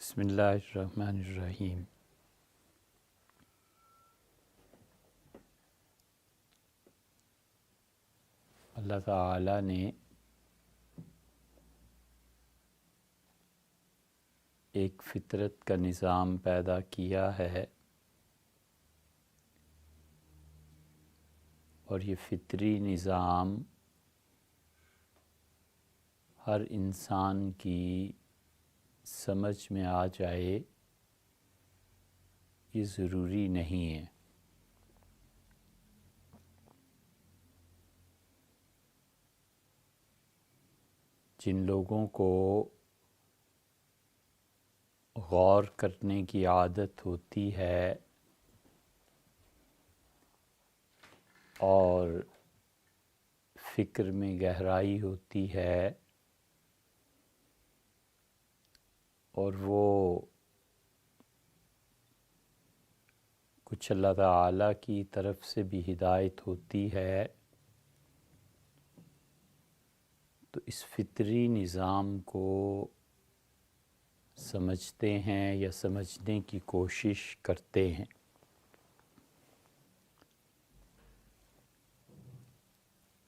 بسم اللہ الرحمن الرحیم۔ اللہ تعالیٰ نے ایک فطرت کا نظام پیدا کیا ہے، اور یہ فطری نظام ہر انسان کی سمجھ میں آ جائے یہ ضروری نہیں ہے۔ جن لوگوں کو غور کرنے کی عادت ہوتی ہے اور فکر میں گہرائی ہوتی ہے، اور وہ کچھ اللہ تعالیٰ کی طرف سے بھی ہدایت ہوتی ہے، تو اس فطری نظام کو سمجھتے ہیں یا سمجھنے کی کوشش کرتے ہیں۔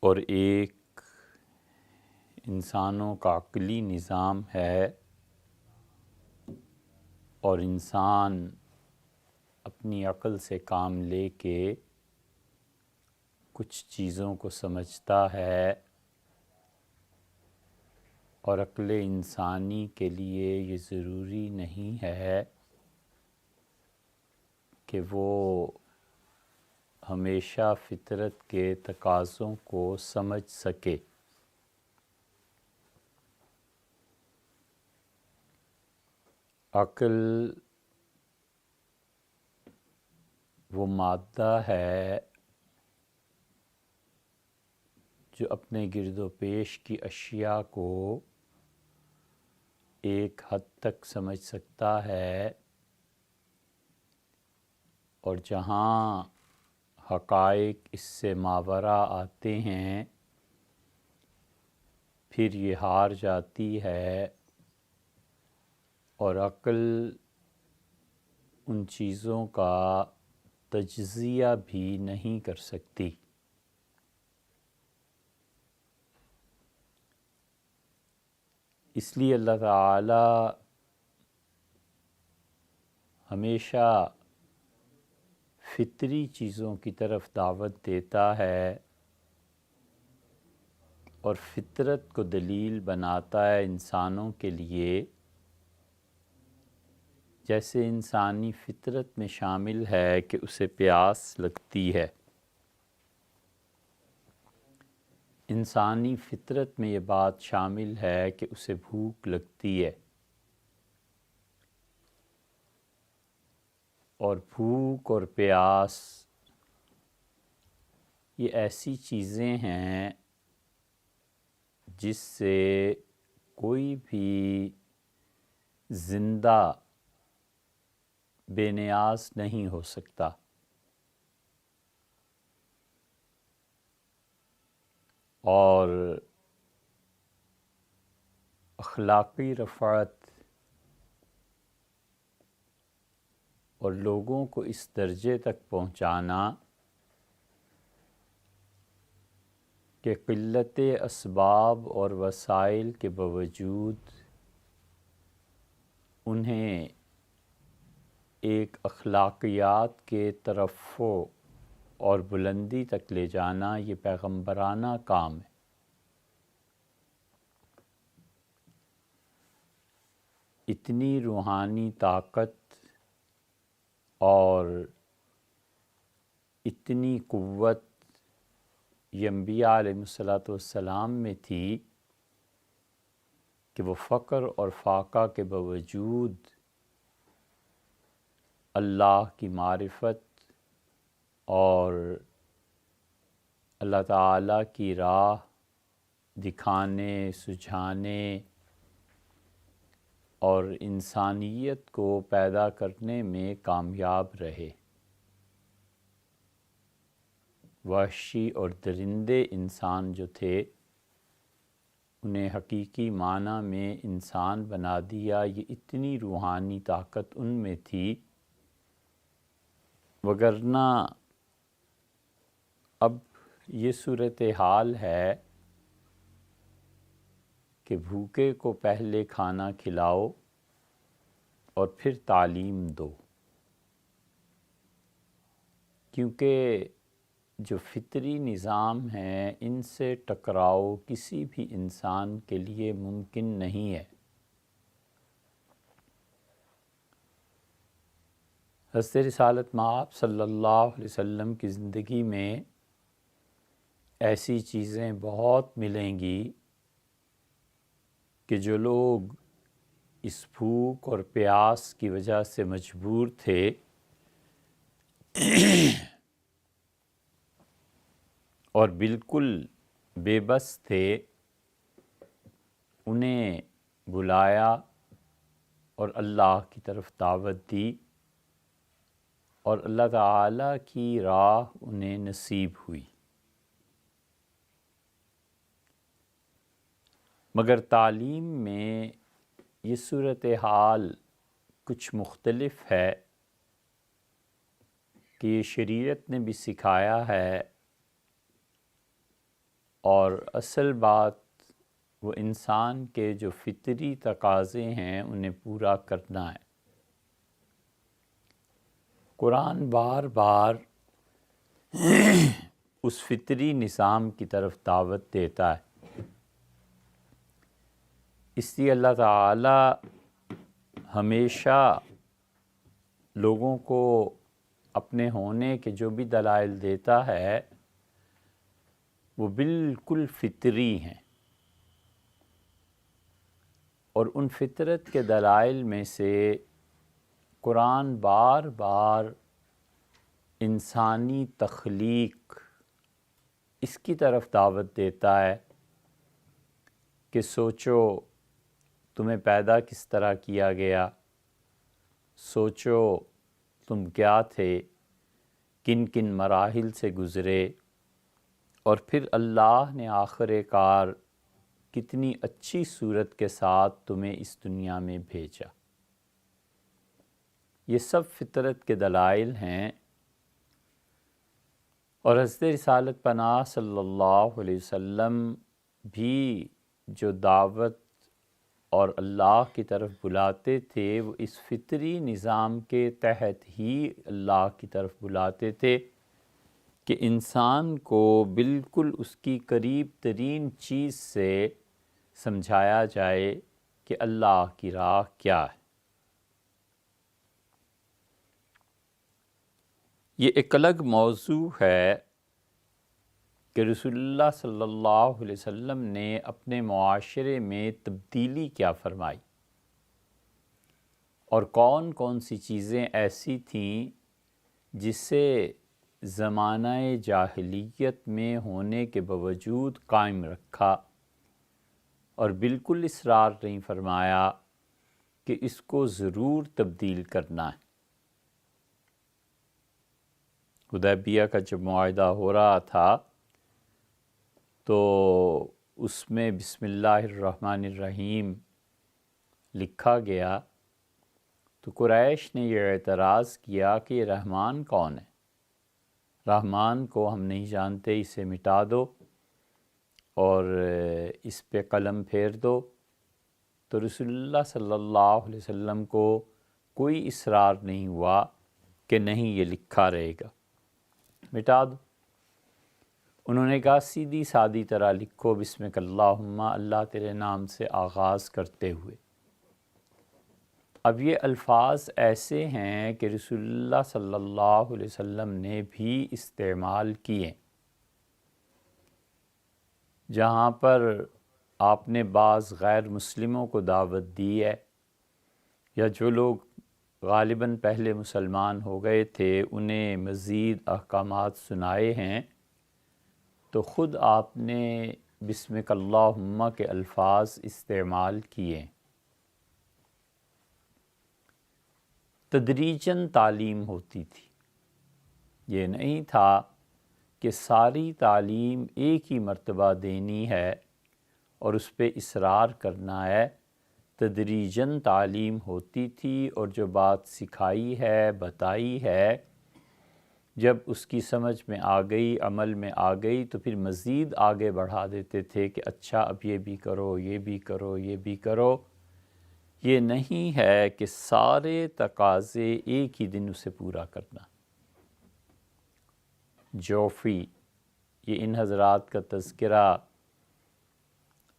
اور ایک انسانوں کا عقلی نظام ہے، اور انسان اپنی عقل سے کام لے کے کچھ چیزوں کو سمجھتا ہے، اور عقل انسانی کے لیے یہ ضروری نہیں ہے کہ وہ ہمیشہ فطرت کے تقاضوں کو سمجھ سکے۔ عقل وہ مادہ ہے جو اپنے گرد و پیش کی اشیاء کو ایک حد تک سمجھ سکتا ہے، اور جہاں حقائق اس سے ماوراء آتے ہیں پھر یہ ہار جاتی ہے، اور عقل ان چیزوں کا تجزیہ بھی نہیں کر سکتی۔ اس لیے اللہ تعالیٰ ہمیشہ فطری چیزوں کی طرف دعوت دیتا ہے، اور فطرت کو دلیل بناتا ہے انسانوں کے لیے۔ جیسے انسانی فطرت میں شامل ہے کہ اسے پیاس لگتی ہے، انسانی فطرت میں یہ بات شامل ہے کہ اسے بھوک لگتی ہے، اور بھوک اور پیاس یہ ایسی چیزیں ہیں جس سے کوئی بھی زندہ بے نیاز نہیں ہو سکتا۔ اور اخلاقی رفعت اور لوگوں کو اس درجے تک پہنچانا کہ قلت اسباب اور وسائل کے باوجود انہیں ایک اخلاقیات کے ترفع اور بلندی تک لے جانا، یہ پیغمبرانہ کام ہے۔ اتنی روحانی طاقت اور اتنی قوت یہ انبیاء علیہ السلام میں تھی کہ وہ فقر اور فاقہ کے باوجود اللہ کی معرفت اور اللہ تعالیٰ کی راہ دکھانے، سجھانے اور انسانیت کو پیدا کرنے میں کامیاب رہے۔ وحشی اور درندے انسان جو تھے انہیں حقیقی معنی میں انسان بنا دیا، یہ اتنی روحانی طاقت ان میں تھی، وگرنہ اب یہ صورتحال ہے کہ بھوکے کو پہلے کھانا کھلاؤ اور پھر تعلیم دو، کیونکہ جو فطری نظام ہیں ان سے ٹکراؤ کسی بھی انسان کے لیے ممکن نہیں ہے۔ حضرت رسالت مآب صلی اللہ علیہ وسلم کی زندگی میں ایسی چیزیں بہت ملیں گی کہ جو لوگ اس بھوک اور پیاس کی وجہ سے مجبور تھے اور بالکل بے بس تھے، انہیں بلایا اور اللہ کی طرف دعوت دی، اور اللہ تعالیٰ کی راہ انہیں نصیب ہوئی۔ مگر تعلیم میں یہ صورتحال کچھ مختلف ہے کہ یہ شریعت نے بھی سکھایا ہے، اور اصل بات وہ انسان کے جو فطری تقاضے ہیں انہیں پورا کرنا ہے۔ قرآن بار بار اس فطری نظام کی طرف دعوت دیتا ہے، اس لیے اللہ تعالی ہمیشہ لوگوں کو اپنے ہونے کے جو بھی دلائل دیتا ہے وہ بالکل فطری ہیں، اور ان فطرت کے دلائل میں سے قرآن بار بار انسانی تخلیق اس کی طرف دعوت دیتا ہے کہ سوچو تمہیں پیدا کس طرح کیا گیا، سوچو تم کیا تھے، کن کن مراحل سے گزرے، اور پھر اللہ نے آخر کار کتنی اچھی صورت کے ساتھ تمہیں اس دنیا میں بھیجا۔ یہ سب فطرت کے دلائل ہیں، اور حضرت رسالت پناہ صلی اللہ علیہ وسلم بھی جو دعوت اور اللہ کی طرف بلاتے تھے وہ اس فطری نظام کے تحت ہی اللہ کی طرف بلاتے تھے کہ انسان کو بالکل اس کی قریب ترین چیز سے سمجھایا جائے کہ اللہ کی راہ کیا ہے۔ یہ ایک الگ موضوع ہے کہ رسول اللہ صلی اللہ علیہ وسلم نے اپنے معاشرے میں تبدیلی کیا فرمائی، اور کون کون سی چیزیں ایسی تھیں جس سے زمانہ جاہلیت میں ہونے کے باوجود قائم رکھا، اور بالکل اصرار نہیں فرمایا کہ اس کو ضرور تبدیل کرنا ہے۔ حدیبیہ کا جب معاہدہ ہو رہا تھا تو اس میں بسم اللہ الرحمن الرحیم لکھا گیا، تو قریش نے یہ اعتراض کیا کہ یہ رحمان کون ہے، رحمان کو ہم نہیں جانتے، اسے مٹا دو اور اس پہ قلم پھیر دو۔ تو رسول اللہ صلی اللہ علیہ وسلم کو کوئی اصرار نہیں ہوا کہ نہیں یہ لکھا رہے گا، مٹا دو۔ انہوں نے کہا سیدھی سادی طرح لکھو، بسمک اللہم، اللہ تیرے نام سے آغاز کرتے ہوئے۔ اب یہ الفاظ ایسے ہیں کہ رسول اللہ صلی اللہ علیہ وسلم نے بھی استعمال کیے، جہاں پر آپ نے بعض غیر مسلموں کو دعوت دی ہے، یا جو لوگ غالباً پہلے مسلمان ہو گئے تھے انہیں مزید احکامات سنائے ہیں، تو خود آپ نے بسمک اللہم کے الفاظ استعمال کیے۔ تدریجاً تعلیم ہوتی تھی، یہ نہیں تھا کہ ساری تعلیم ایک ہی مرتبہ دینی ہے اور اس پہ اصرار کرنا ہے۔ تدریجاً تعلیم ہوتی تھی، اور جو بات سکھائی ہے، بتائی ہے، جب اس کی سمجھ میں آ گئی، عمل میں آ گئی، تو پھر مزید آگے بڑھا دیتے تھے کہ اچھا اب یہ بھی کرو، یہ بھی کرو، یہ بھی کرو۔ یہ نہیں ہے کہ سارے تقاضے ایک ہی دن اسے پورا کرنا۔ جوفی، یہ ان حضرات کا تذکرہ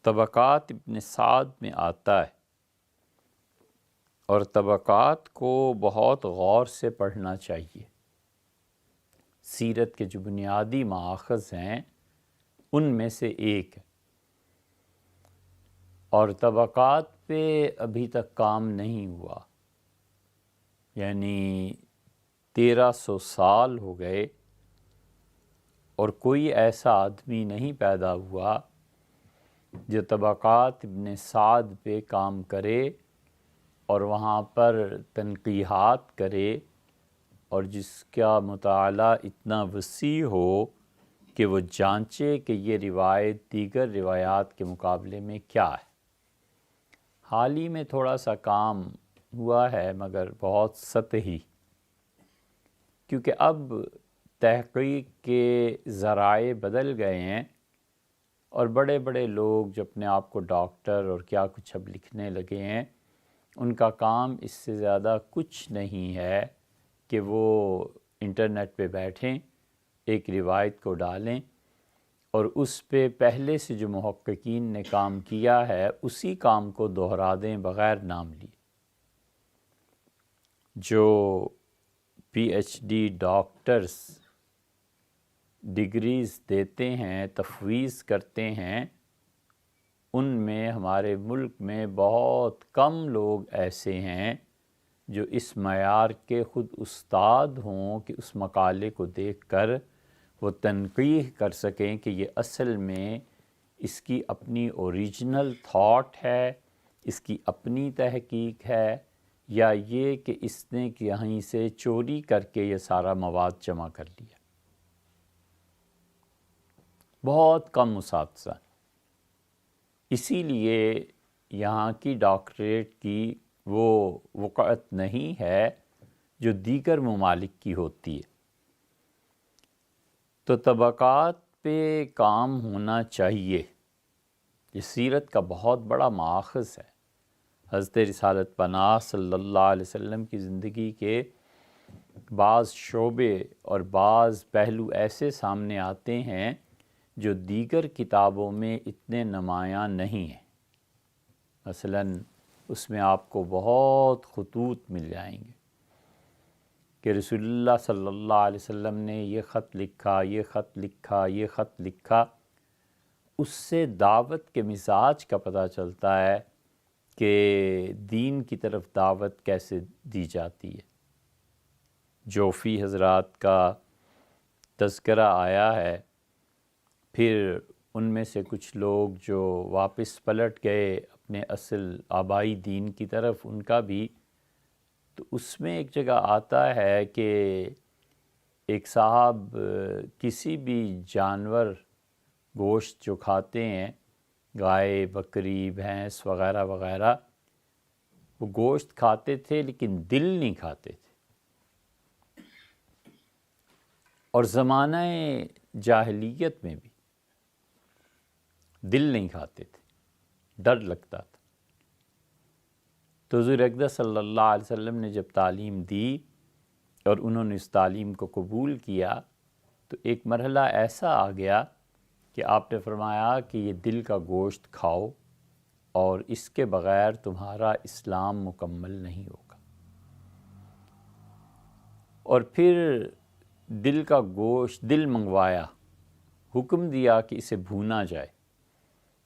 طبقات ابن سعد میں آتا ہے، اور طبقات کو بہت غور سے پڑھنا چاہیے۔ سیرت کے جو بنیادی مآخذ ہیں ان میں سے ایک ہے، اور طبقات پہ ابھی تک کام نہیں ہوا، یعنی 1300 سال ہو گئے اور کوئی ایسا آدمی نہیں پیدا ہوا جو طبقات ابن سعد پہ کام کرے اور وہاں پر تنقیحات کرے، اور جس کا مطالعہ اتنا وسیع ہو کہ وہ جانچے کہ یہ روایت دیگر روایات کے مقابلے میں کیا ہے۔ حال ہی میں تھوڑا سا کام ہوا ہے، مگر بہت سطحی، کیونکہ اب تحقیق کے ذرائع بدل گئے ہیں، اور بڑے بڑے لوگ جو اپنے آپ کو ڈاکٹر اور کیا کچھ اب لکھنے لگے ہیں، ان کا کام اس سے زیادہ کچھ نہیں ہے کہ وہ انٹرنیٹ پہ بیٹھیں، ایک روایت کو ڈالیں، اور اس پہ پہلے سے جو محققین نے کام کیا ہے اسی کام کو دہرا دیں بغیر نام لیے۔ جو P H D doctors degrees دیتے ہیں، تفویض کرتے ہیں، ان میں ہمارے ملک میں بہت کم لوگ ایسے ہیں جو اس معیار کے خود استاد ہوں کہ اس مقالے کو دیکھ کر وہ تنقیح کر سکیں کہ یہ اصل میں اس کی اپنی اوریجنل تھاٹ ہے، اس کی اپنی تحقیق ہے، یا یہ کہ اس نے کہیں سے چوری کر کے یہ سارا مواد جمع کر لیا۔ بہت کم اساتذہ، اسی لیے یہاں کی ڈاکٹریٹ کی وہ وقعت نہیں ہے جو دیگر ممالک کی ہوتی ہے۔ تو طبقات پہ کام ہونا چاہیے، یہ سیرت کا بہت بڑا مآخذ ہے۔ حضرت رسالت پناہ صلی اللہ علیہ وسلم کی زندگی کے بعض شعبے اور بعض پہلو ایسے سامنے آتے ہیں جو دیگر کتابوں میں اتنے نمایاں نہیں ہیں۔ مثلاً اس میں آپ کو بہت خطوط مل جائیں گے کہ رسول اللہ صلی اللہ علیہ وسلم نے یہ خط لکھا، یہ خط لکھا، یہ خط لکھا۔ اس سے دعوت کے مزاج کا پتہ چلتا ہے کہ دین کی طرف دعوت کیسے دی جاتی ہے۔ جوفی حضرات کا تذکرہ آیا ہے، پھر ان میں سے کچھ لوگ جو واپس پلٹ گئے اپنے اصل آبائی دین کی طرف، ان کا بھی، تو اس میں ایک جگہ آتا ہے کہ ایک صاحب کسی بھی جانور گوشت جو کھاتے ہیں، گائے، بکری، بھینس وغیرہ وغیرہ، وہ گوشت کھاتے تھے لیکن دل نہیں کھاتے تھے، اور زمانہ جاہلیت میں بھی دل نہیں کھاتے تھے، ڈر لگتا تھا۔ تو حضور اقدس صلی اللہ علیہ وسلم نے جب تعلیم دی اور انہوں نے اس تعلیم کو قبول کیا، تو ایک مرحلہ ایسا آ گیا کہ آپ نے فرمایا کہ یہ دل کا گوشت کھاؤ، اور اس کے بغیر تمہارا اسلام مکمل نہیں ہوگا۔ اور پھر دل کا گوشت، دل منگوایا، حکم دیا کہ اسے بھونا جائے،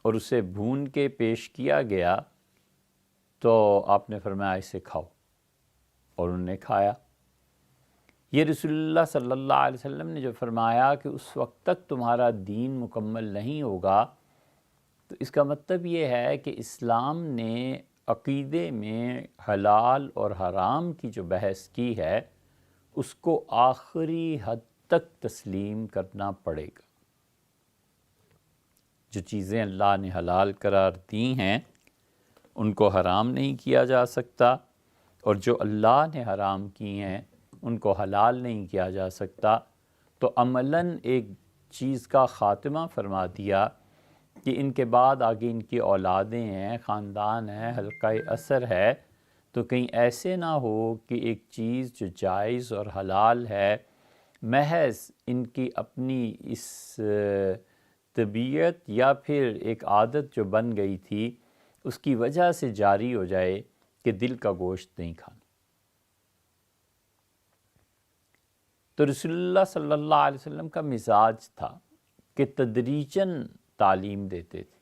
اور اسے بھون کے پیش کیا گیا، تو آپ نے فرمایا اسے کھاؤ، اور انہوں نے کھایا۔ یہ رسول اللہ صلی اللہ علیہ وسلم نے جو فرمایا کہ اس وقت تک تمہارا دین مکمل نہیں ہوگا، تو اس کا مطلب یہ ہے کہ اسلام نے عقیدے میں حلال اور حرام کی جو بحث کی ہے، اس کو آخری حد تک تسلیم کرنا پڑے گا۔ جو چیزیں اللہ نے حلال قرار دی ہیں ان کو حرام نہیں کیا جا سکتا، اور جو اللہ نے حرام کی ہیں ان کو حلال نہیں کیا جا سکتا۔ تو عملاً ایک چیز کا خاتمہ فرما دیا کہ ان کے بعد آگے ان کی اولادیں ہیں، خاندان ہے، حلقہ اثر ہے، تو کہیں ایسے نہ ہو کہ ایک چیز جو جائز اور حلال ہے محض ان کی اپنی اس طبیعت یا پھر ایک عادت جو بن گئی تھی اس کی وجہ سے جاری ہو جائے کہ دل کا گوشت نہیں کھانا۔ تو رسول اللہ صلی اللہ علیہ وسلم کا مزاج تھا کہ تدریجاً تعلیم دیتے تھے۔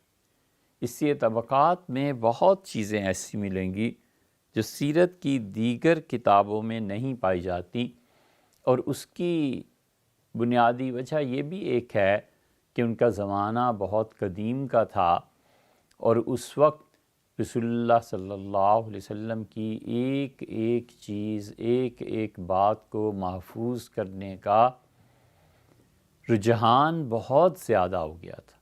اس سے طبقات میں بہت چیزیں ایسی ملیں گی جو سیرت کی دیگر کتابوں میں نہیں پائی جاتی، اور اس کی بنیادی وجہ یہ بھی ایک ہے کہ ان کا زمانہ بہت قدیم کا تھا، اور اس وقت رسول اللہ صلی اللہ علیہ وسلم کی ایک ایک چیز، ایک ایک بات کو محفوظ کرنے کا رجحان بہت زیادہ ہو گیا تھا۔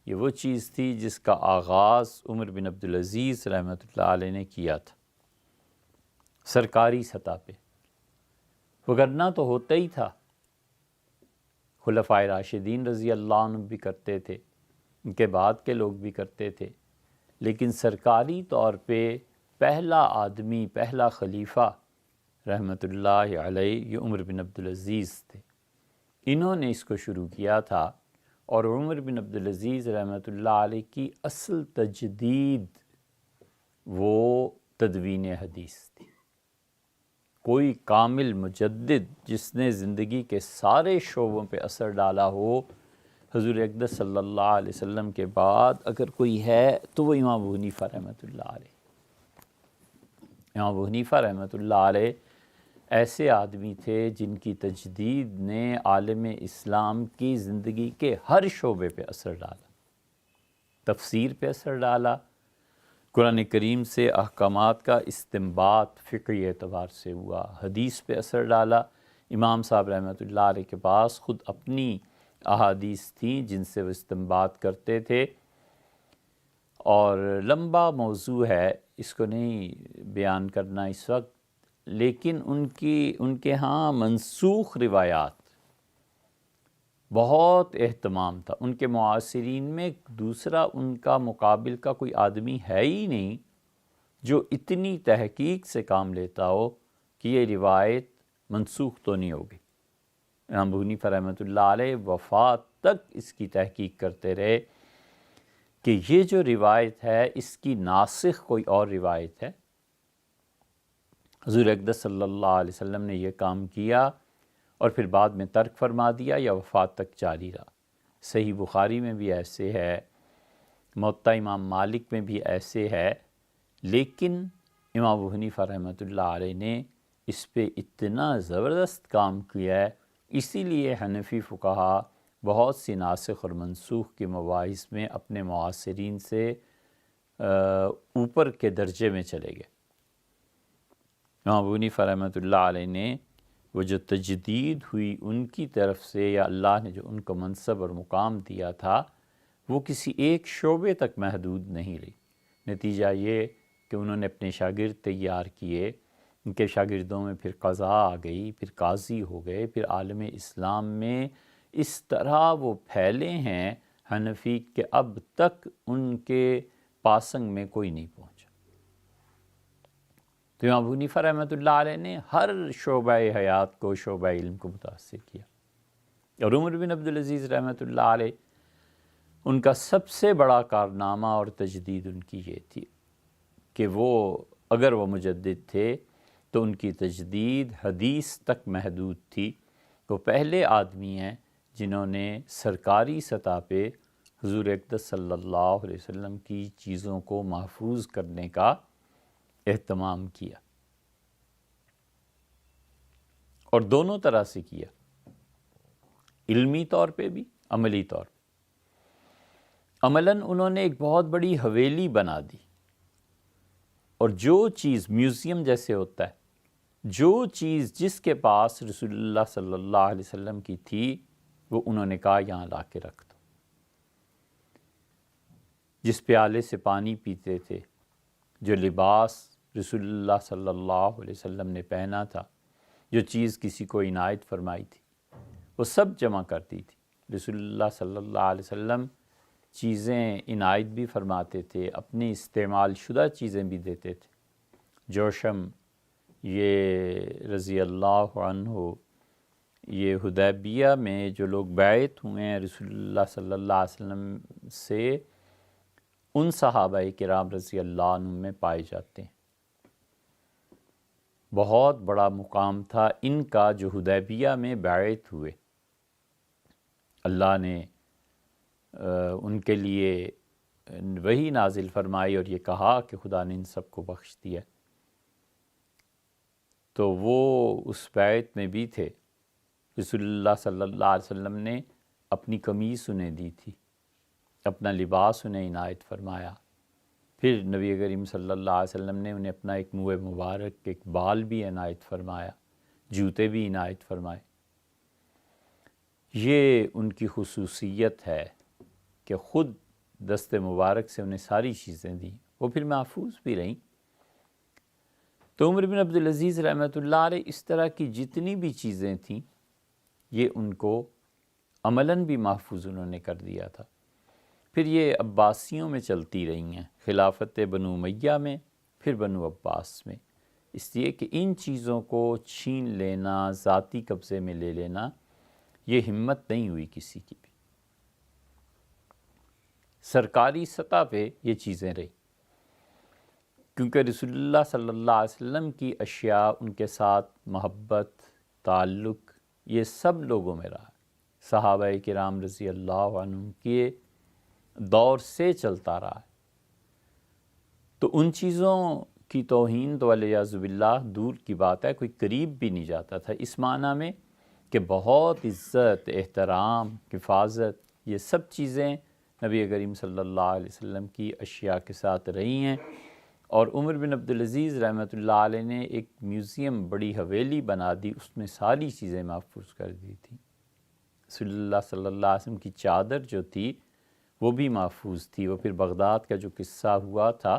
یہ وہ چیز تھی جس کا آغاز عمر بن عبدالعزیز رحمۃ اللہ علیہ نے کیا تھا سرکاری سطح پہ، وگرنہ تو ہوتا ہی تھا، خلفائے راشدین رضی اللہ عنہ بھی کرتے تھے، ان کے بعد کے لوگ بھی کرتے تھے، لیکن سرکاری طور پہ پہلا آدمی، پہلا خلیفہ رحمۃ اللہ علیہ یہ عمر بن عبدالعزیز تھے۔ انہوں نے اس کو شروع کیا تھا، اور عمر بن عبدالعزیز رحمۃ اللہ علیہ کی اصل تجدید وہ تدوین حدیث تھی۔ کوئی کامل مجدد جس نے زندگی کے سارے شعبوں پہ اثر ڈالا ہو حضور اقدس صلی اللہ علیہ وسلم کے بعد اگر کوئی ہے تو وہ امام ابو حنیفہ رحمۃ اللہ علیہ۔ امام ابو حنیفہ رحمۃ اللہ علیہ ایسے آدمی تھے جن کی تجدید نے عالم اسلام کی زندگی کے ہر شعبے پہ اثر ڈالا، تفسیر پہ اثر ڈالا، قرآن کریم سے احکامات کا استنباط فقہی اعتبار سے ہوا، حدیث پہ اثر ڈالا۔ امام صاحب رحمۃ اللہ علیہ کے پاس خود اپنی احادیث تھیں جن سے وہ استنباط کرتے تھے، اور لمبا موضوع ہے، اس کو نہیں بیان کرنا اس وقت، لیکن ان کے ہاں منسوخ روایات بہت اہتمام تھا۔ ان کے معاصرین میں دوسرا ان کا مقابل کا کوئی آدمی ہے ہی نہیں جو اتنی تحقیق سے کام لیتا ہو کہ یہ روایت منسوخ تو نہیں ہوگی۔ امام ابو حنیفہ رحمۃ اللہ علیہ وفات تک اس کی تحقیق کرتے رہے کہ یہ جو روایت ہے اس کی ناسخ کوئی اور روایت ہے۔ حضور اقدس صلی اللہ علیہ وسلم نے یہ کام کیا اور پھر بعد میں ترک فرما دیا یا وفات تک جاری رہا۔ صحیح بخاری میں بھی ایسے ہے، موطا امام مالک میں بھی ایسے ہے، لیکن امام ابو حنیفہ رحمۃ اللہ علیہ نے اس پہ اتنا زبردست کام کیا ہے، اسی لیے حنفی فقہا بہت سی ناسخ اور منسوخ کے مباحث میں اپنے معاصرین سے اوپر کے درجے میں چلے گئے۔ امام ابو حنیفہ رحمۃ اللہ علیہ نے وہ جو تجدید ہوئی ان کی طرف سے، یا اللہ نے جو ان کو منصب اور مقام دیا تھا، وہ کسی ایک شعبے تک محدود نہیں رہی۔ نتیجہ یہ کہ انہوں نے اپنے شاگرد تیار کیے، ان کے شاگردوں میں پھر قضاء آ گئی، پھر قاضی ہو گئے، پھر عالم اسلام میں اس طرح وہ پھیلے ہیں حنفی کہ اب تک ان کے پاسنگ میں کوئی نہیں پہنچا۔ تو امام ابو حنیفہ رحمۃ اللہ علیہ نے ہر شعبہ حیات کو، شعبہ علم کو متاثر کیا، اور عمر بن عبدالعزیز رحمۃ اللہ علیہ ان کا سب سے بڑا کارنامہ اور تجدید ان کی یہ تھی کہ وہ اگر وہ مجدد تھے تو ان کی تجدید حدیث تک محدود تھی۔ وہ پہلے آدمی ہیں جنہوں نے سرکاری سطح پہ حضور اقدس صلی اللہ علیہ وسلم کی چیزوں کو محفوظ کرنے کا اہتمام کیا، اور دونوں طرح سے کیا، علمی طور پہ بھی، عملی طور پہ۔ عملاً انہوں نے ایک بہت بڑی حویلی بنا دی، اور جو چیز میوزیم جیسے ہوتا ہے، جو چیز جس کے پاس رسول اللہ صلی اللہ علیہ وسلم کی تھی وہ انہوں نے کہا یہاں لا کے رکھ دو۔ جس پیالے سے پانی پیتے تھے، جو لباس رسول اللہ صلی اللہ علیہ وسلم نے پہنا تھا، جو چیز کسی کو عنایت فرمائی تھی، وہ سب جمع کرتی تھی۔ رسول اللہ صلی اللہ علیہ وسلم چیزیں عنایت بھی فرماتے تھے، اپنے استعمال شدہ چیزیں بھی دیتے تھے۔ جوشم یہ رضی اللہ عنہ، یہ حدیبیہ میں جو لوگ بیعت ہوئے ہیں رسول اللہ صلی اللہ علیہ وسلم سے، ان صحابہ کرام رضی اللہ عنہ میں پائے جاتے ہیں۔ بہت بڑا مقام تھا ان کا جو حدیبیہ میں بیعت ہوئے۔ اللہ نے ان کے لیے وحی نازل فرمائی اور یہ کہا کہ خدا نے ان سب کو بخش دیا۔ تو وہ اس بیعت میں بھی تھے۔ رسول اللہ صلی اللہ علیہ وسلم نے اپنی قمیص انہیں دی تھی، اپنا لباس انہیں عنایت فرمایا۔ پھر نبی کریم صلی اللہ علیہ وسلم نے انہیں اپنا ایک منہ مبارک، ایک بال بھی عنایت فرمایا، جوتے بھی عنایت فرمائے۔ یہ ان کی خصوصیت ہے کہ خود دست مبارک سے انہیں ساری چیزیں دیں، وہ پھر محفوظ بھی رہیں۔ تو عمر بن عبدالعزیز رحمۃ اللہ علیہ اس طرح کی جتنی بھی چیزیں تھیں، یہ ان کو عملاً بھی محفوظ انہوں نے کر دیا تھا۔ پھر یہ عباسیوں میں چلتی رہی ہیں، خلافت بنو امیہ میں، پھر بنو عباس میں، اس لیے کہ ان چیزوں کو چھین لینا، ذاتی قبضے میں لے لینا، یہ ہمت نہیں ہوئی کسی کی بھی۔ سرکاری سطح پہ یہ چیزیں رہی، کیونکہ رسول اللہ صلی اللہ علیہ وسلم کی اشیاء، ان کے ساتھ محبت، تعلق، یہ سب لوگوں میں رہا، صحابہ کرام رضی اللہ عنہم کے دور سے چلتا رہا ہے۔ تو ان چیزوں کی توہین تو والعیاذ باللہ دور کی بات ہے، کوئی قریب بھی نہیں جاتا تھا، اس معنی میں کہ بہت عزت، احترام، حفاظت، یہ سب چیزیں نبی کریم صلی اللہ علیہ وسلم کی اشیاء کے ساتھ رہی ہیں۔ اور عمر بن عبدالعزیز رحمۃ اللہ علیہ نے ایک میوزیم، بڑی حویلی بنا دی، اس میں ساری چیزیں محفوظ کر دی تھیں۔ رسول اللہ صلی اللہ علیہ وسلم کی چادر جو تھی وہ بھی محفوظ تھی۔ وہ پھر بغداد کا جو قصہ ہوا تھا،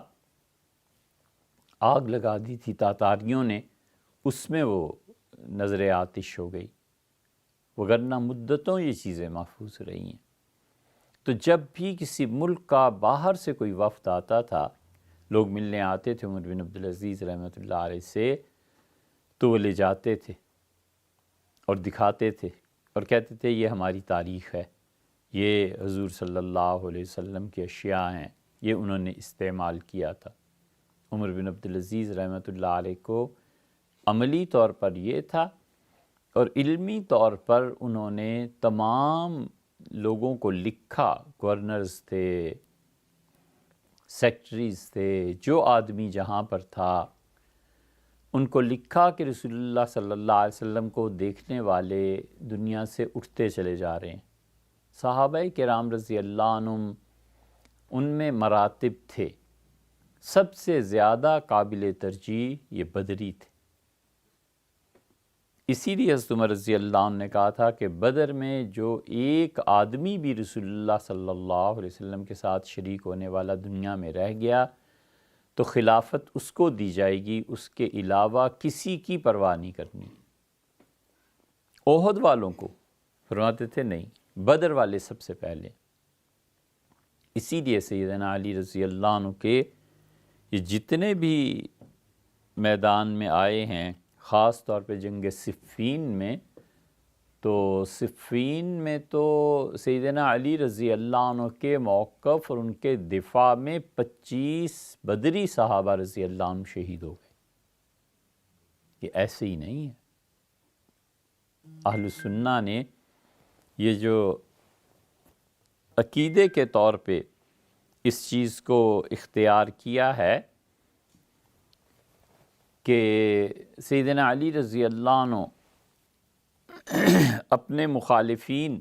آگ لگا دی تھی تاتاریوں نے، اس میں وہ نظر آتش ہو گئی، وگرنہ مدتوں یہ چیزیں محفوظ رہی ہیں۔ تو جب بھی کسی ملک کا باہر سے کوئی وفد آتا تھا، لوگ ملنے آتے تھے عمر بن عبدالعزیز رحمۃ اللہ علیہ سے، تو وہ لے جاتے تھے اور دکھاتے تھے اور کہتے تھے یہ ہماری تاریخ ہے، یہ حضور صلی اللہ علیہ وسلم کی اشیاء ہیں، یہ انہوں نے استعمال کیا تھا۔ عمر بن عبدالعزیز رحمۃ اللہ علیہ کو عملی طور پر یہ تھا، اور علمی طور پر انہوں نے تمام لوگوں کو لکھا، گورنرز تھے، سیکٹریز تھے، جو آدمی جہاں پر تھا، ان کو لکھا کہ رسول اللہ صلی اللہ علیہ وسلم کو دیکھنے والے دنیا سے اٹھتے چلے جا رہے ہیں۔ صحابہ کرام رضی اللہ عنہم ان میں مراتب تھے، سب سے زیادہ قابل ترجیح یہ بدری تھے۔ اسی لیے حضرت عمر رضی اللہ عنہ نے کہا تھا کہ بدر میں جو ایک آدمی بھی رسول اللہ صلی اللہ علیہ وسلم کے ساتھ شریک ہونے والا دنیا میں رہ گیا تو خلافت اس کو دی جائے گی، اس کے علاوہ کسی کی پرواہ نہیں کرنی۔ احد والوں کو فرماتے تھے نہیں، بدر والے سب سے پہلے۔ اسی لیے سیدنا علی رضی اللہ عنہ کے یہ جتنے بھی میدان میں آئے ہیں، خاص طور پہ جنگ صفین میں، تو صفین میں تو سیدنا علی رضی اللہ عنہ کے موقف اور ان کے دفاع میں 25 بدری صحابہ رضی اللہ عنہ شہید ہو گئے۔ یہ ایسے ہی نہیں ہے۔ اہل سنہ نے یہ جو عقیدے کے طور پہ اس چیز کو اختیار کیا ہے کہ سیدنا علی رضی اللہ عنہ اپنے مخالفین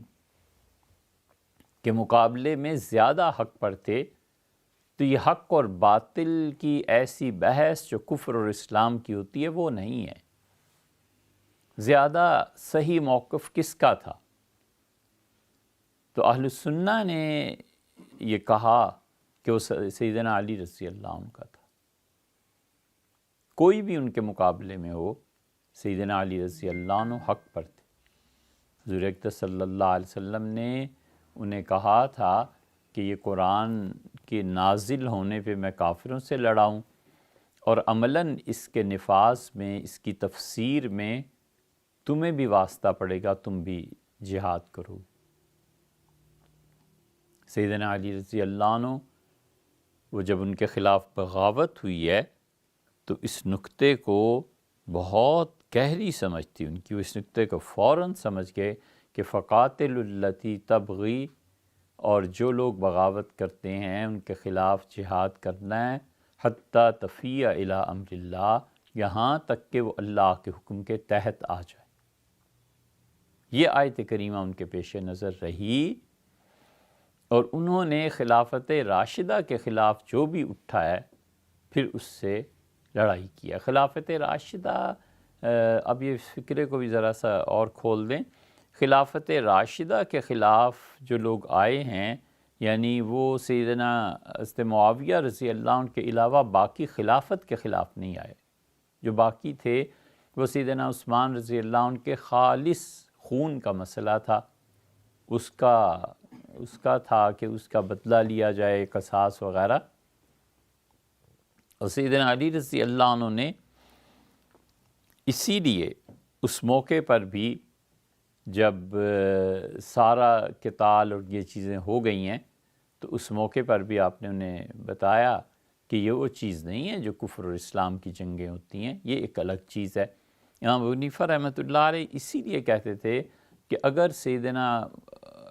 کے مقابلے میں زیادہ حق پر تھے، تو یہ حق اور باطل کی ایسی بحث جو کفر اور اسلام کی ہوتی ہے وہ نہیں ہے۔ زیادہ صحیح موقف کس کا تھا؟ تو اہل سنہ نے یہ کہا کہ وہ سیدنا علی رضی اللہ عنہ کا تھا۔ کوئی بھی ان کے مقابلے میں ہو، سیدنا علی رضی اللہ عنہ حق پر تھے۔ حضور اکرم صلی اللہ علیہ وسلم نے انہیں کہا تھا کہ یہ قرآن کے نازل ہونے پہ میں کافروں سے لڑا ہوں، اور عملاً اس کے نفاذ میں، اس کی تفسیر میں تمہیں بھی واسطہ پڑے گا، تم بھی جہاد کرو۔ سیدنا علی رضی اللہ عنہ وہ جب ان کے خلاف بغاوت ہوئی ہے تو اس نقطے کو بہت گہری سمجھ تھی ان کی، وہ اس نقطے کو فوراً سمجھ گئے کہ فقاتل التی تبغی، اور جو لوگ بغاوت کرتے ہیں ان کے خلاف جہاد کرنا ہے، حتیٰ تفیء الی امر اللہ، یہاں تک کہ وہ اللہ کے حکم کے تحت آ جائے۔ یہ آیت کریمہ ان کے پیش نظر رہی، اور انہوں نے خلافت راشدہ کے خلاف جو بھی اٹھا ہے پھر اس سے لڑائی کیا۔ خلافت راشدہ، اب یہ فکرے کو بھی ذرا سا اور کھول دیں، خلافت راشدہ کے خلاف جو لوگ آئے ہیں، یعنی وہ سیدنا حضرت معاویہ رضی اللہ عنہ کے علاوہ باقی خلافت کے خلاف نہیں آئے۔ جو باقی تھے وہ سیدنا عثمان رضی اللہ عنہ کے خالص خون کا مسئلہ تھا، اس کا تھا کہ اس کا بدلہ لیا جائے، قصاص وغیرہ۔ اور سیدنا علی رضی اللہ عنہ نے اسی لیے اس موقع پر بھی جب سارا قتال اور یہ چیزیں ہو گئی ہیں تو اس موقع پر بھی آپ نے انہیں بتایا کہ یہ وہ چیز نہیں ہے جو کفر اور اسلام کی جنگیں ہوتی ہیں، یہ ایک الگ چیز ہے۔ امام ابو حنیفہ رحمۃ اللہ علیہ اسی لیے کہتے تھے کہ اگر سیدنا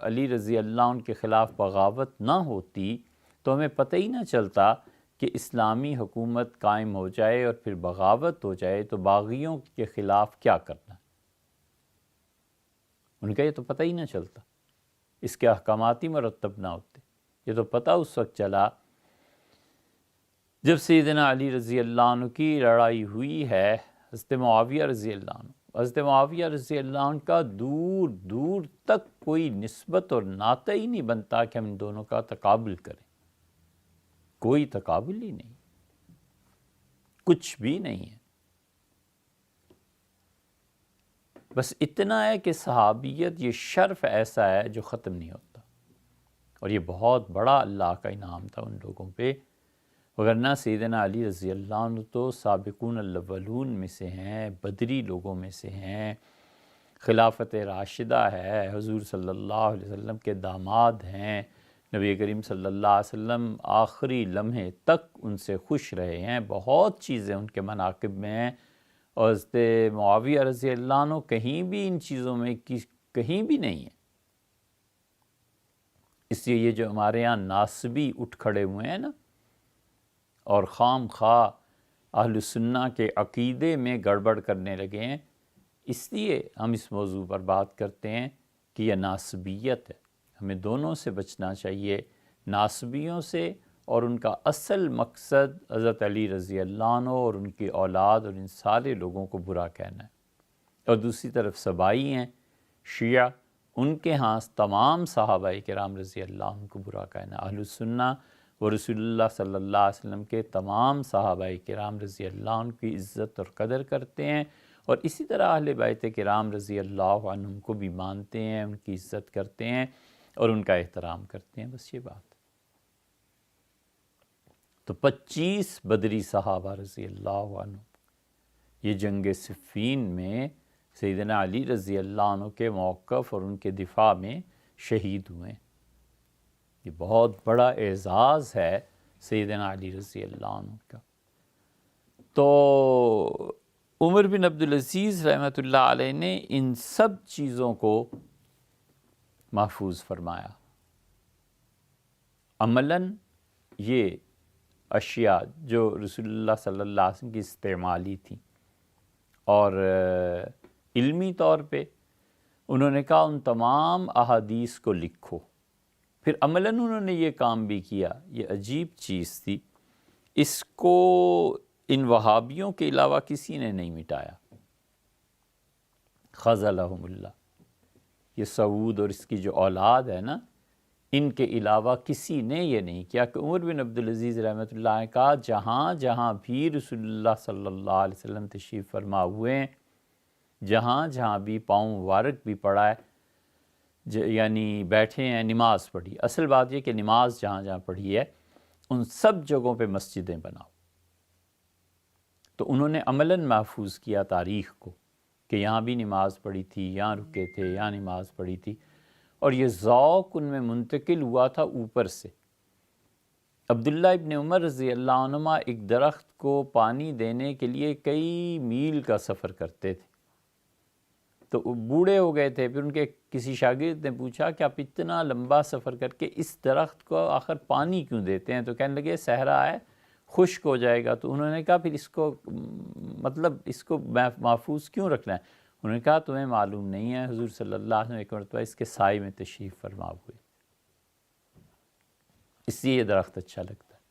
علی رضی اللہ عنہ کے خلاف بغاوت نہ ہوتی تو ہمیں پتہ ہی نہ چلتا کہ اسلامی حکومت قائم ہو جائے اور پھر بغاوت ہو جائے تو باغیوں کے خلاف کیا کرنا۔ ان کا یہ تو پتہ ہی نہ چلتا، اس کے احکامات ہی مرتب نہ ہوتے۔ یہ تو پتہ اس وقت چلا جب سیدنا علی رضی اللہ عنہ کی لڑائی ہوئی ہے حضرت معاویہ رضی اللہ عنہ۔ حضرت معاویہ رضی اللہ عنہ کا دور دور تک کوئی نسبت اور ناطہ ہی نہیں بنتا کہ ہم ان دونوں کا تقابل کریں، کوئی تقابل ہی نہیں، کچھ بھی نہیں ہے۔ بس اتنا ہے کہ صحابیت یہ شرف ایسا ہے جو ختم نہیں ہوتا، اور یہ بہت بڑا اللہ کا انعام تھا ان لوگوں پہ، وگرنہ سیدنا علی رضی اللہ عنہ تو سابقون الاولون میں سے ہیں، بدری لوگوں میں سے ہیں، خلافت راشدہ ہے، حضور صلی اللہ علیہ وسلم کے داماد ہیں، نبی کریم صلی اللہ علیہ وسلم آخری لمحے تک ان سے خوش رہے ہیں، بہت چیزیں ان کے مناقب میں ہیں، اور حضرت معاویہ رضی اللہ عنہ کہیں بھی ان چیزوں میں کہیں بھی نہیں ہے۔ اس لیے یہ جو ہمارے ہاں ناسبی اٹھ کھڑے ہوئے ہیں نا، اور خام خواہ اہل سنہ کے عقیدے میں گڑبڑ کرنے لگے ہیں، اس لیے ہم اس موضوع پر بات کرتے ہیں کہ یہ ناسبیت ہے۔ ہمیں دونوں سے بچنا چاہیے، ناسبیوں سے، اور ان کا اصل مقصد حضرت علی رضی اللہ عنہ اور ان کی اولاد اور ان سارے لوگوں کو برا کہنا ہے۔ اور دوسری طرف سبائی ہیں، شیعہ، ان کے ہاں تمام صحابہ کرام رضی اللہ عنہ کو برا کہنا ہے۔ اہل سنہ وہ رسول اللہ صلی اللہ علیہ وسلم کے تمام صحابہ کرام رضی اللہ عنہ کی عزت اور قدر کرتے ہیں، اور اسی طرح اہل بیت کرام رضی اللہ عنہم کو بھی مانتے ہیں، ان کی عزت کرتے ہیں اور ان کا احترام کرتے ہیں، بس یہ بات۔ تو 25 بدری صحابہ رضی اللہ عنہ یہ جنگ صفین میں سیدنا علی رضی اللہ عنہ کے موقف اور ان کے دفاع میں شہید ہوئے۔ یہ بہت بڑا اعزاز ہے سیدنا علی رضی اللہ عنہ کا۔ تو عمر بن عبدالعزیز رحمۃ اللہ علیہ نے ان سب چیزوں کو محفوظ فرمایا۔ عملاً یہ اشیاء جو رسول اللہ صلی اللہ علیہ وسلم کی استعمالی تھیں، اور علمی طور پہ انہوں نے کہا ان تمام احادیث کو لکھو۔ پھر عملاً انہوں نے یہ کام بھی کیا، یہ عجیب چیز تھی، اس کو ان وہابیوں کے علاوہ کسی نے نہیں مٹایا۔ خذلہم اللہ، یہ سعود اور اس کی جو اولاد ہے نا، ان کے علاوہ کسی نے یہ نہیں کیا کہ عمر بن عبدالعزیز رحمۃ اللہ نے کہا جہاں جہاں بھی رسول اللہ صلی اللہ علیہ وسلم تشریف فرما ہوئے ہیں، جہاں جہاں بھی پاؤں مبارک بھی پڑا ہے، یعنی بیٹھے ہیں، نماز پڑھی، اصل بات یہ کہ نماز جہاں جہاں پڑھی ہے ان سب جگہوں پہ مسجدیں بناؤ۔ تو انہوں نے عملاً محفوظ کیا تاریخ کو کہ یہاں بھی نماز پڑھی تھی، یہاں رکے تھے، یہاں نماز پڑھی تھی، اور یہ ذوق ان میں منتقل ہوا تھا اوپر سے۔ عبداللہ ابن عمر رضی اللہ عنہما ایک درخت کو پانی دینے کے لیے کئی میل کا سفر کرتے تھے، تو وہ بوڑھے ہو گئے تھے، پھر ان کے کسی شاگرد نے پوچھا کہ آپ اتنا لمبا سفر کر کے اس درخت کو آخر پانی کیوں دیتے ہیں؟ تو کہنے لگے صحرا ہے، خشک ہو جائے گا۔ تو انہوں نے کہا پھر اس کو اس کو محفوظ کیوں رکھنا ہے؟ انہوں نے کہا تمہیں معلوم نہیں ہے، حضور صلی اللہ علیہ وسلم ایک مرتبہ اس کے سائے میں تشریف فرما ہوئے، اس لیے یہ درخت اچھا لگتا ہے۔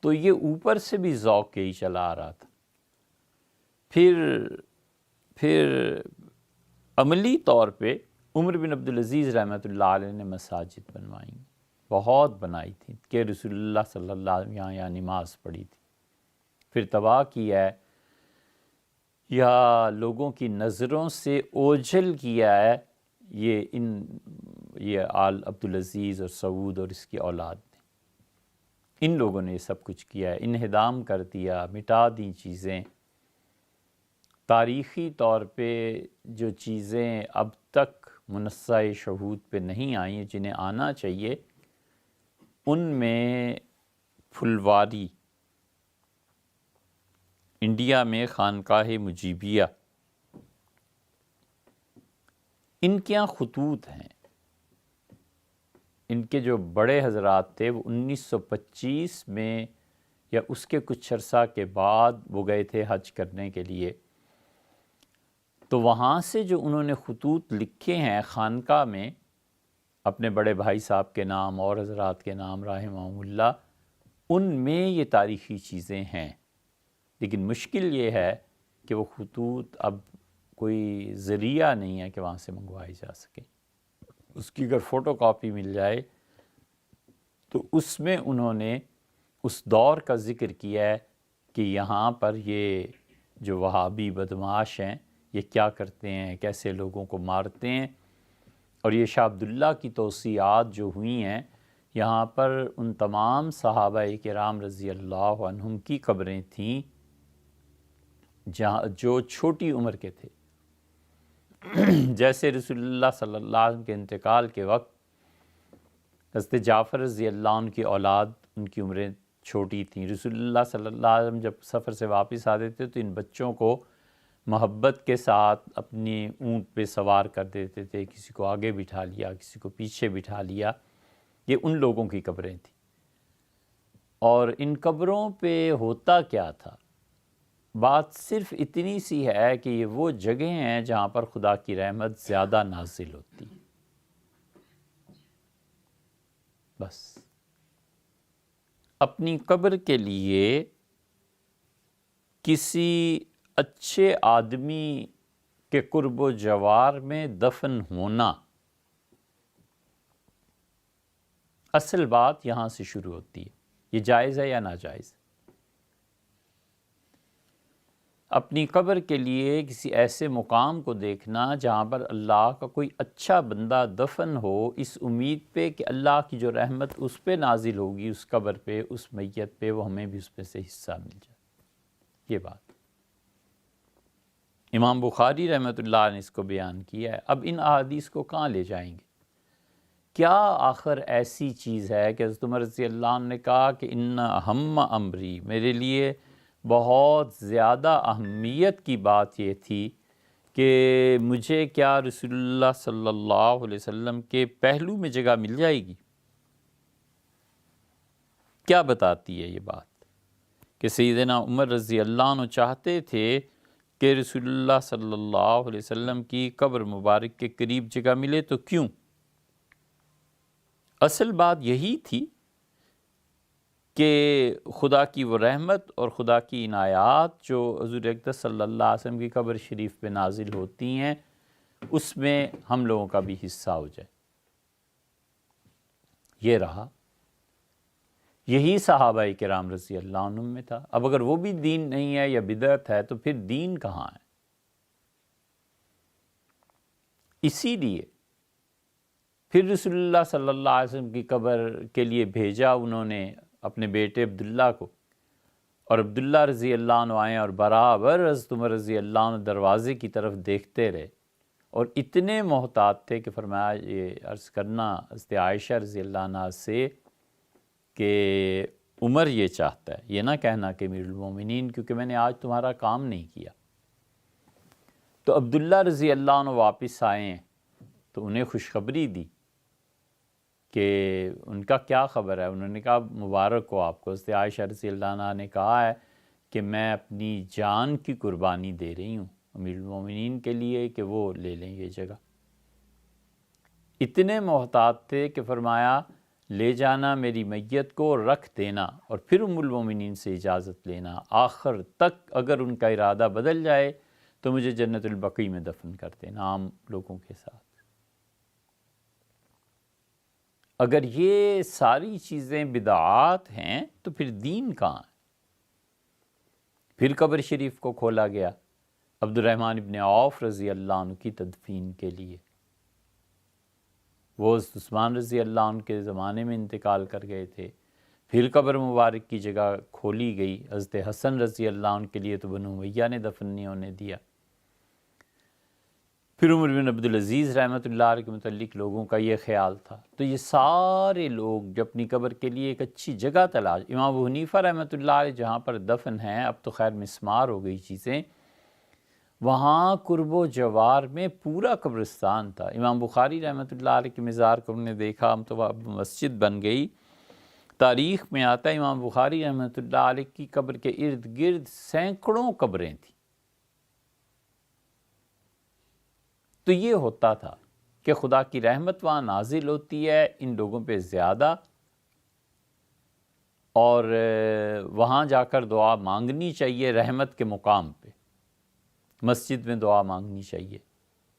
تو یہ اوپر سے بھی ذوق یہی چلا آ رہا تھا۔ پھر عملی طور پہ عمر بن عبدالعزیز رحمۃ اللہ علیہ نے مساجد بنوائیں، بہت بنائی تھی کہ رسول اللہ صلی اللہ علیہ وسلم یہاں نماز پڑھی تھی۔ پھر تباہ کیا ہے یا لوگوں کی نظروں سے اوجھل کیا ہے یہ آل عبدالعزیز اور سعود اور اس کی اولاد نے۔ ان لوگوں نے یہ سب کچھ کیا ہے، انہدام کر دیا، مٹا دی چیزیں۔ تاریخی طور پہ جو چیزیں اب تک منصہ شہود پہ نہیں آئیں جنہیں آنا چاہیے، ان میں پھلواری انڈیا میں خانقاہ مجیبیہ، ان کے یہاں خطوط ہیں۔ ان کے جو بڑے حضرات تھے وہ 1925 میں یا اس کے کچھ عرصہ کے بعد وہ گئے تھے حج کرنے کے لیے، تو وہاں سے جو انہوں نے خطوط لکھے ہیں خانقاہ میں اپنے بڑے بھائی صاحب کے نام اور حضرات کے نام رحمہم اللہ، ان میں یہ تاریخی چیزیں ہیں۔ لیکن مشکل یہ ہے کہ وہ خطوط اب کوئی ذریعہ نہیں ہے کہ وہاں سے منگوائی جا سکے۔ اس کی اگر فوٹو کاپی مل جائے تو اس میں انہوں نے اس دور کا ذکر کیا ہے کہ یہاں پر یہ جو وہابی بدمعاش ہیں یہ کیا کرتے ہیں، کیسے لوگوں کو مارتے ہیں، اور یہ شاہ عبداللہ کی توصیات جو ہوئی ہیں یہاں پر ان تمام صحابہ کرام رضی اللہ عنہم کی قبریں تھیں جو چھوٹی عمر کے تھے۔ جیسے رسول اللہ صلی اللہ علیہ وسلم کے انتقال کے وقت حضرت جعفر رضی اللہ عنہ کی اولاد، ان کی عمریں چھوٹی تھیں۔ رسول اللہ صلی اللہ علیہ وسلم جب سفر سے واپس آتے تھے تو ان بچوں کو محبت کے ساتھ اپنی اونٹ پہ سوار کر دیتے تھے، کسی کو آگے بٹھا لیا، کسی کو پیچھے بٹھا لیا۔ یہ ان لوگوں کی قبریں تھیں۔ اور ان قبروں پہ ہوتا کیا تھا؟ بات صرف اتنی سی ہے کہ یہ وہ جگہیں ہیں جہاں پر خدا کی رحمت زیادہ نازل ہوتی ہے، بس۔ اپنی قبر کے لیے کسی اچھے آدمی کے قرب و جوار میں دفن ہونا، اصل بات یہاں سے شروع ہوتی ہے۔ یہ جائز ہے یا ناجائز؟ اپنی قبر کے لیے کسی ایسے مقام کو دیکھنا جہاں پر اللہ کا کوئی اچھا بندہ دفن ہو، اس امید پہ کہ اللہ کی جو رحمت اس پہ نازل ہوگی، اس قبر پہ، اس میت پہ، وہ ہمیں بھی اس پہ سے حصہ مل جائے۔ یہ بات امام بخاری رحمۃ اللہ نے اس کو بیان کیا ہے۔ اب ان احادیث کو کہاں لے جائیں گے؟ کیا آخر ایسی چیز ہے کہ حضرت عمر رضی اللہ عنہ نے کہا کہ ان اہم امری، میرے لیے بہت زیادہ اہمیت کی بات یہ تھی کہ مجھے کیا رسول اللہ صلی اللہ علیہ وسلم کے پہلو میں جگہ مل جائے گی؟ کیا بتاتی ہے یہ بات کہ سیدنا عمر رضی اللہ عنہ چاہتے تھے کہ رسول اللہ صلی اللہ علیہ وسلم کی قبر مبارک کے قریب جگہ ملے؟ تو کیوں؟ اصل بات یہی تھی کہ خدا کی وہ رحمت اور خدا کی عنایات جو حضور اقدس صلی اللہ علیہ وسلم کی قبر شریف پہ نازل ہوتی ہیں، اس میں ہم لوگوں کا بھی حصہ ہو جائے۔ یہ رہا، یہی صحابہ کرام رضی اللہ عنہم میں تھا۔ اب اگر وہ بھی دین نہیں ہے یا بدعت ہے تو پھر دین کہاں ہے؟ اسی لیے پھر رسول اللہ صلی اللہ علیہ وسلم کی قبر کے لیے بھیجا انہوں نے اپنے بیٹے عبداللہ کو، اور عبداللہ رضی اللہ عنہ آئے اور برابر حضرت عمر رضی اللہ عنہ دروازے کی طرف دیکھتے رہے، اور اتنے محتاط تھے کہ فرمایا یہ عرض کرنا حضرت عائشہ رضی اللہ عنہ سے کہ عمر یہ چاہتا ہے، یہ نہ کہنا کہ امیر المومنین، کیونکہ میں نے آج تمہارا کام نہیں کیا۔ تو عبداللہ رضی اللہ عنہ واپس آئے ہیں تو انہیں خوشخبری دی کہ ان کا کیا خبر ہے۔ انہوں نے کہا مبارک ہو آپ کو، حضرت عائشہ رضی اللہ عنہ نے کہا ہے کہ میں اپنی جان کی قربانی دے رہی ہوں امیر المومنین کے لیے کہ وہ لے لیں یہ جگہ۔ اتنے محتاط تھے کہ فرمایا لے جانا میری میت کو، رکھ دینا، اور پھر ام المومنین سے اجازت لینا، آخر تک اگر ان کا ارادہ بدل جائے تو مجھے جنت البقیع میں دفن کر دینا عام لوگوں کے ساتھ۔ اگر یہ ساری چیزیں بدعات ہیں تو پھر دین کہاں ہے؟ پھر قبر شریف کو کھولا گیا عبد الرحمن ابن عوف رضی اللہ عنہ کی تدفین کے لیے۔ وہ حضرت عثمان رضی اللہ عنہ کے زمانے میں انتقال کر گئے تھے۔ پھر قبر مبارک کی جگہ کھولی گئی، حضرت حسن رضی اللہ عنہ کے لیے تو بنو امیہ نے دفن نہیں ہونے دیا۔ پھر عمر بن عبدالعزیز رحمۃ اللہ علیہ کے متعلق لوگوں کا یہ خیال تھا، تو یہ سارے لوگ جو اپنی قبر کے لیے ایک اچھی جگہ تلاش، امام ابو حنیفہ رحمۃ اللہ علیہ جہاں پر دفن ہیں، اب تو خیر مسمار ہو گئی چیزیں، وہاں قرب و جوار میں پورا قبرستان تھا۔ امام بخاری رحمۃ اللہ علیہ کے مزار کو ہم نے دیکھا، ہم تو اب مسجد بن گئی، تاریخ میں آتا ہے امام بخاری رحمۃ اللہ علیہ کی قبر کے ارد گرد سینکڑوں قبریں تھیں۔ تو یہ ہوتا تھا کہ خدا کی رحمت وہاں نازل ہوتی ہے ان لوگوں پہ زیادہ، اور وہاں جا کر دعا مانگنی چاہیے رحمت کے مقام پہ، مسجد میں دعا مانگنی چاہیے،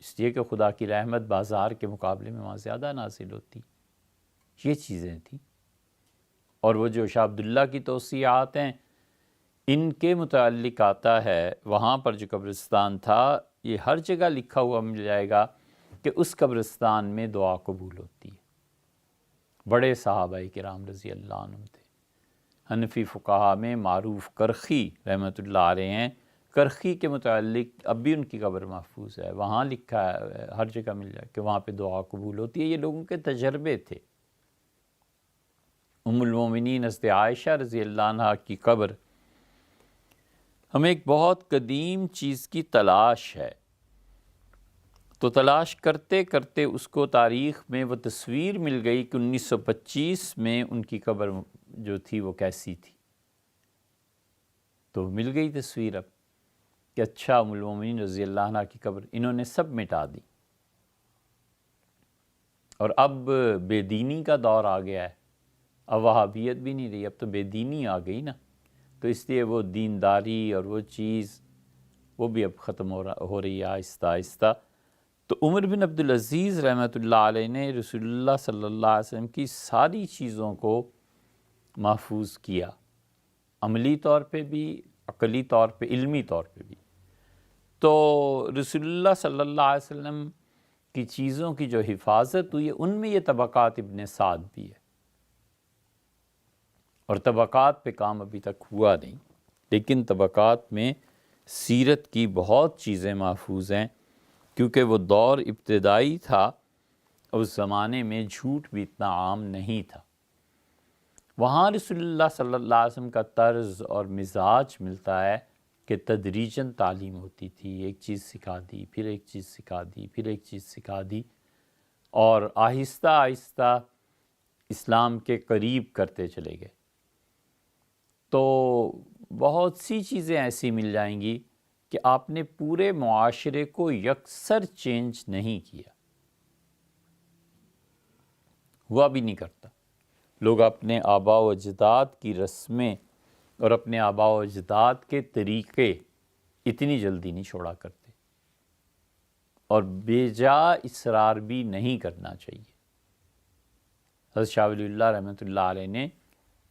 اس لیے کہ خدا کی رحمت بازار کے مقابلے میں وہاں زیادہ نازل ہوتی۔ یہ چیزیں تھیں، اور وہ جو شاہ عبداللہ کی توصیات ہیں ان کے متعلق آتا ہے، وہاں پر جو قبرستان تھا یہ ہر جگہ لکھا ہوا مل جائے گا کہ اس قبرستان میں دعا قبول ہوتی ہے۔ بڑے صحابہ کرام رضی اللہ عنہ تھے۔ حنفی فقہا میں معروف کرخی رحمۃ اللہ علیہ ہیں، کرخی کے متعلق اب بھی ان کی قبر محفوظ ہے، وہاں لکھا ہے، ہر جگہ مل جائے کہ وہاں پہ دعا قبول ہوتی ہے۔ یہ لوگوں کے تجربے تھے۔ ام المومنین حضرت عائشہ رضی اللہ عنہ کی قبر ہمیں ایک بہت قدیم چیز کی تلاش ہے، تو تلاش کرتے کرتے اس کو تاریخ میں وہ تصویر مل گئی کہ 1925 میں ان کی قبر جو تھی وہ کیسی تھی، تو مل گئی تصویر اب کہ اچھا ام المومنین رضی اللہ عنہ کی قبر انہوں نے سب مٹا دی، اور اب بے دینی کا دور آ گیا ہے، اب وہابیت بھی نہیں رہی، اب تو بے دینی آ گئی نا، تو اس لیے وہ دینداری اور وہ چیز وہ بھی اب ختم ہو رہی ہے آہستہ آہستہ۔ تو عمر بن عبدالعزیز رحمۃ اللہ علیہ نے رسول اللہ صلی اللہ علیہ وسلم کی ساری چیزوں کو محفوظ کیا، عملی طور پہ بھی، عقلی طور پہ، علمی طور پہ بھی۔ تو رسول اللہ صلی اللہ علیہ وسلم کی چیزوں کی جو حفاظت ہوئی ہے ان میں یہ طبقات ابن سعد بھی ہے، اور طبقات پہ کام ابھی تک ہوا نہیں، لیکن طبقات میں سیرت کی بہت چیزیں محفوظ ہیں، کیونکہ وہ دور ابتدائی تھا، اس زمانے میں جھوٹ بھی اتنا عام نہیں تھا۔ وہاں رسول اللہ صلی اللہ علیہ وسلم کا طرز اور مزاج ملتا ہے کہ تدریجاً تعلیم ہوتی تھی، ایک چیز سکھا دی، پھر ایک چیز سکھا دی، پھر ایک چیز سکھا دی، اور آہستہ آہستہ اسلام کے قریب کرتے چلے گئے۔ تو بہت سی چیزیں ایسی مل جائیں گی کہ آپ نے پورے معاشرے کو یکسر چینج نہیں کیا، ہوا بھی نہیں کرتا۔ لوگ اپنے آباء و اجداد کی رسمیں اور اپنے آباء و اجداد کے طریقے اتنی جلدی نہیں چھوڑا کرتے۔ اور بے جا اصرار بھی نہیں کرنا چاہیے۔ حضرت شاہ ولی اللہ رحمۃ اللہ علیہ نے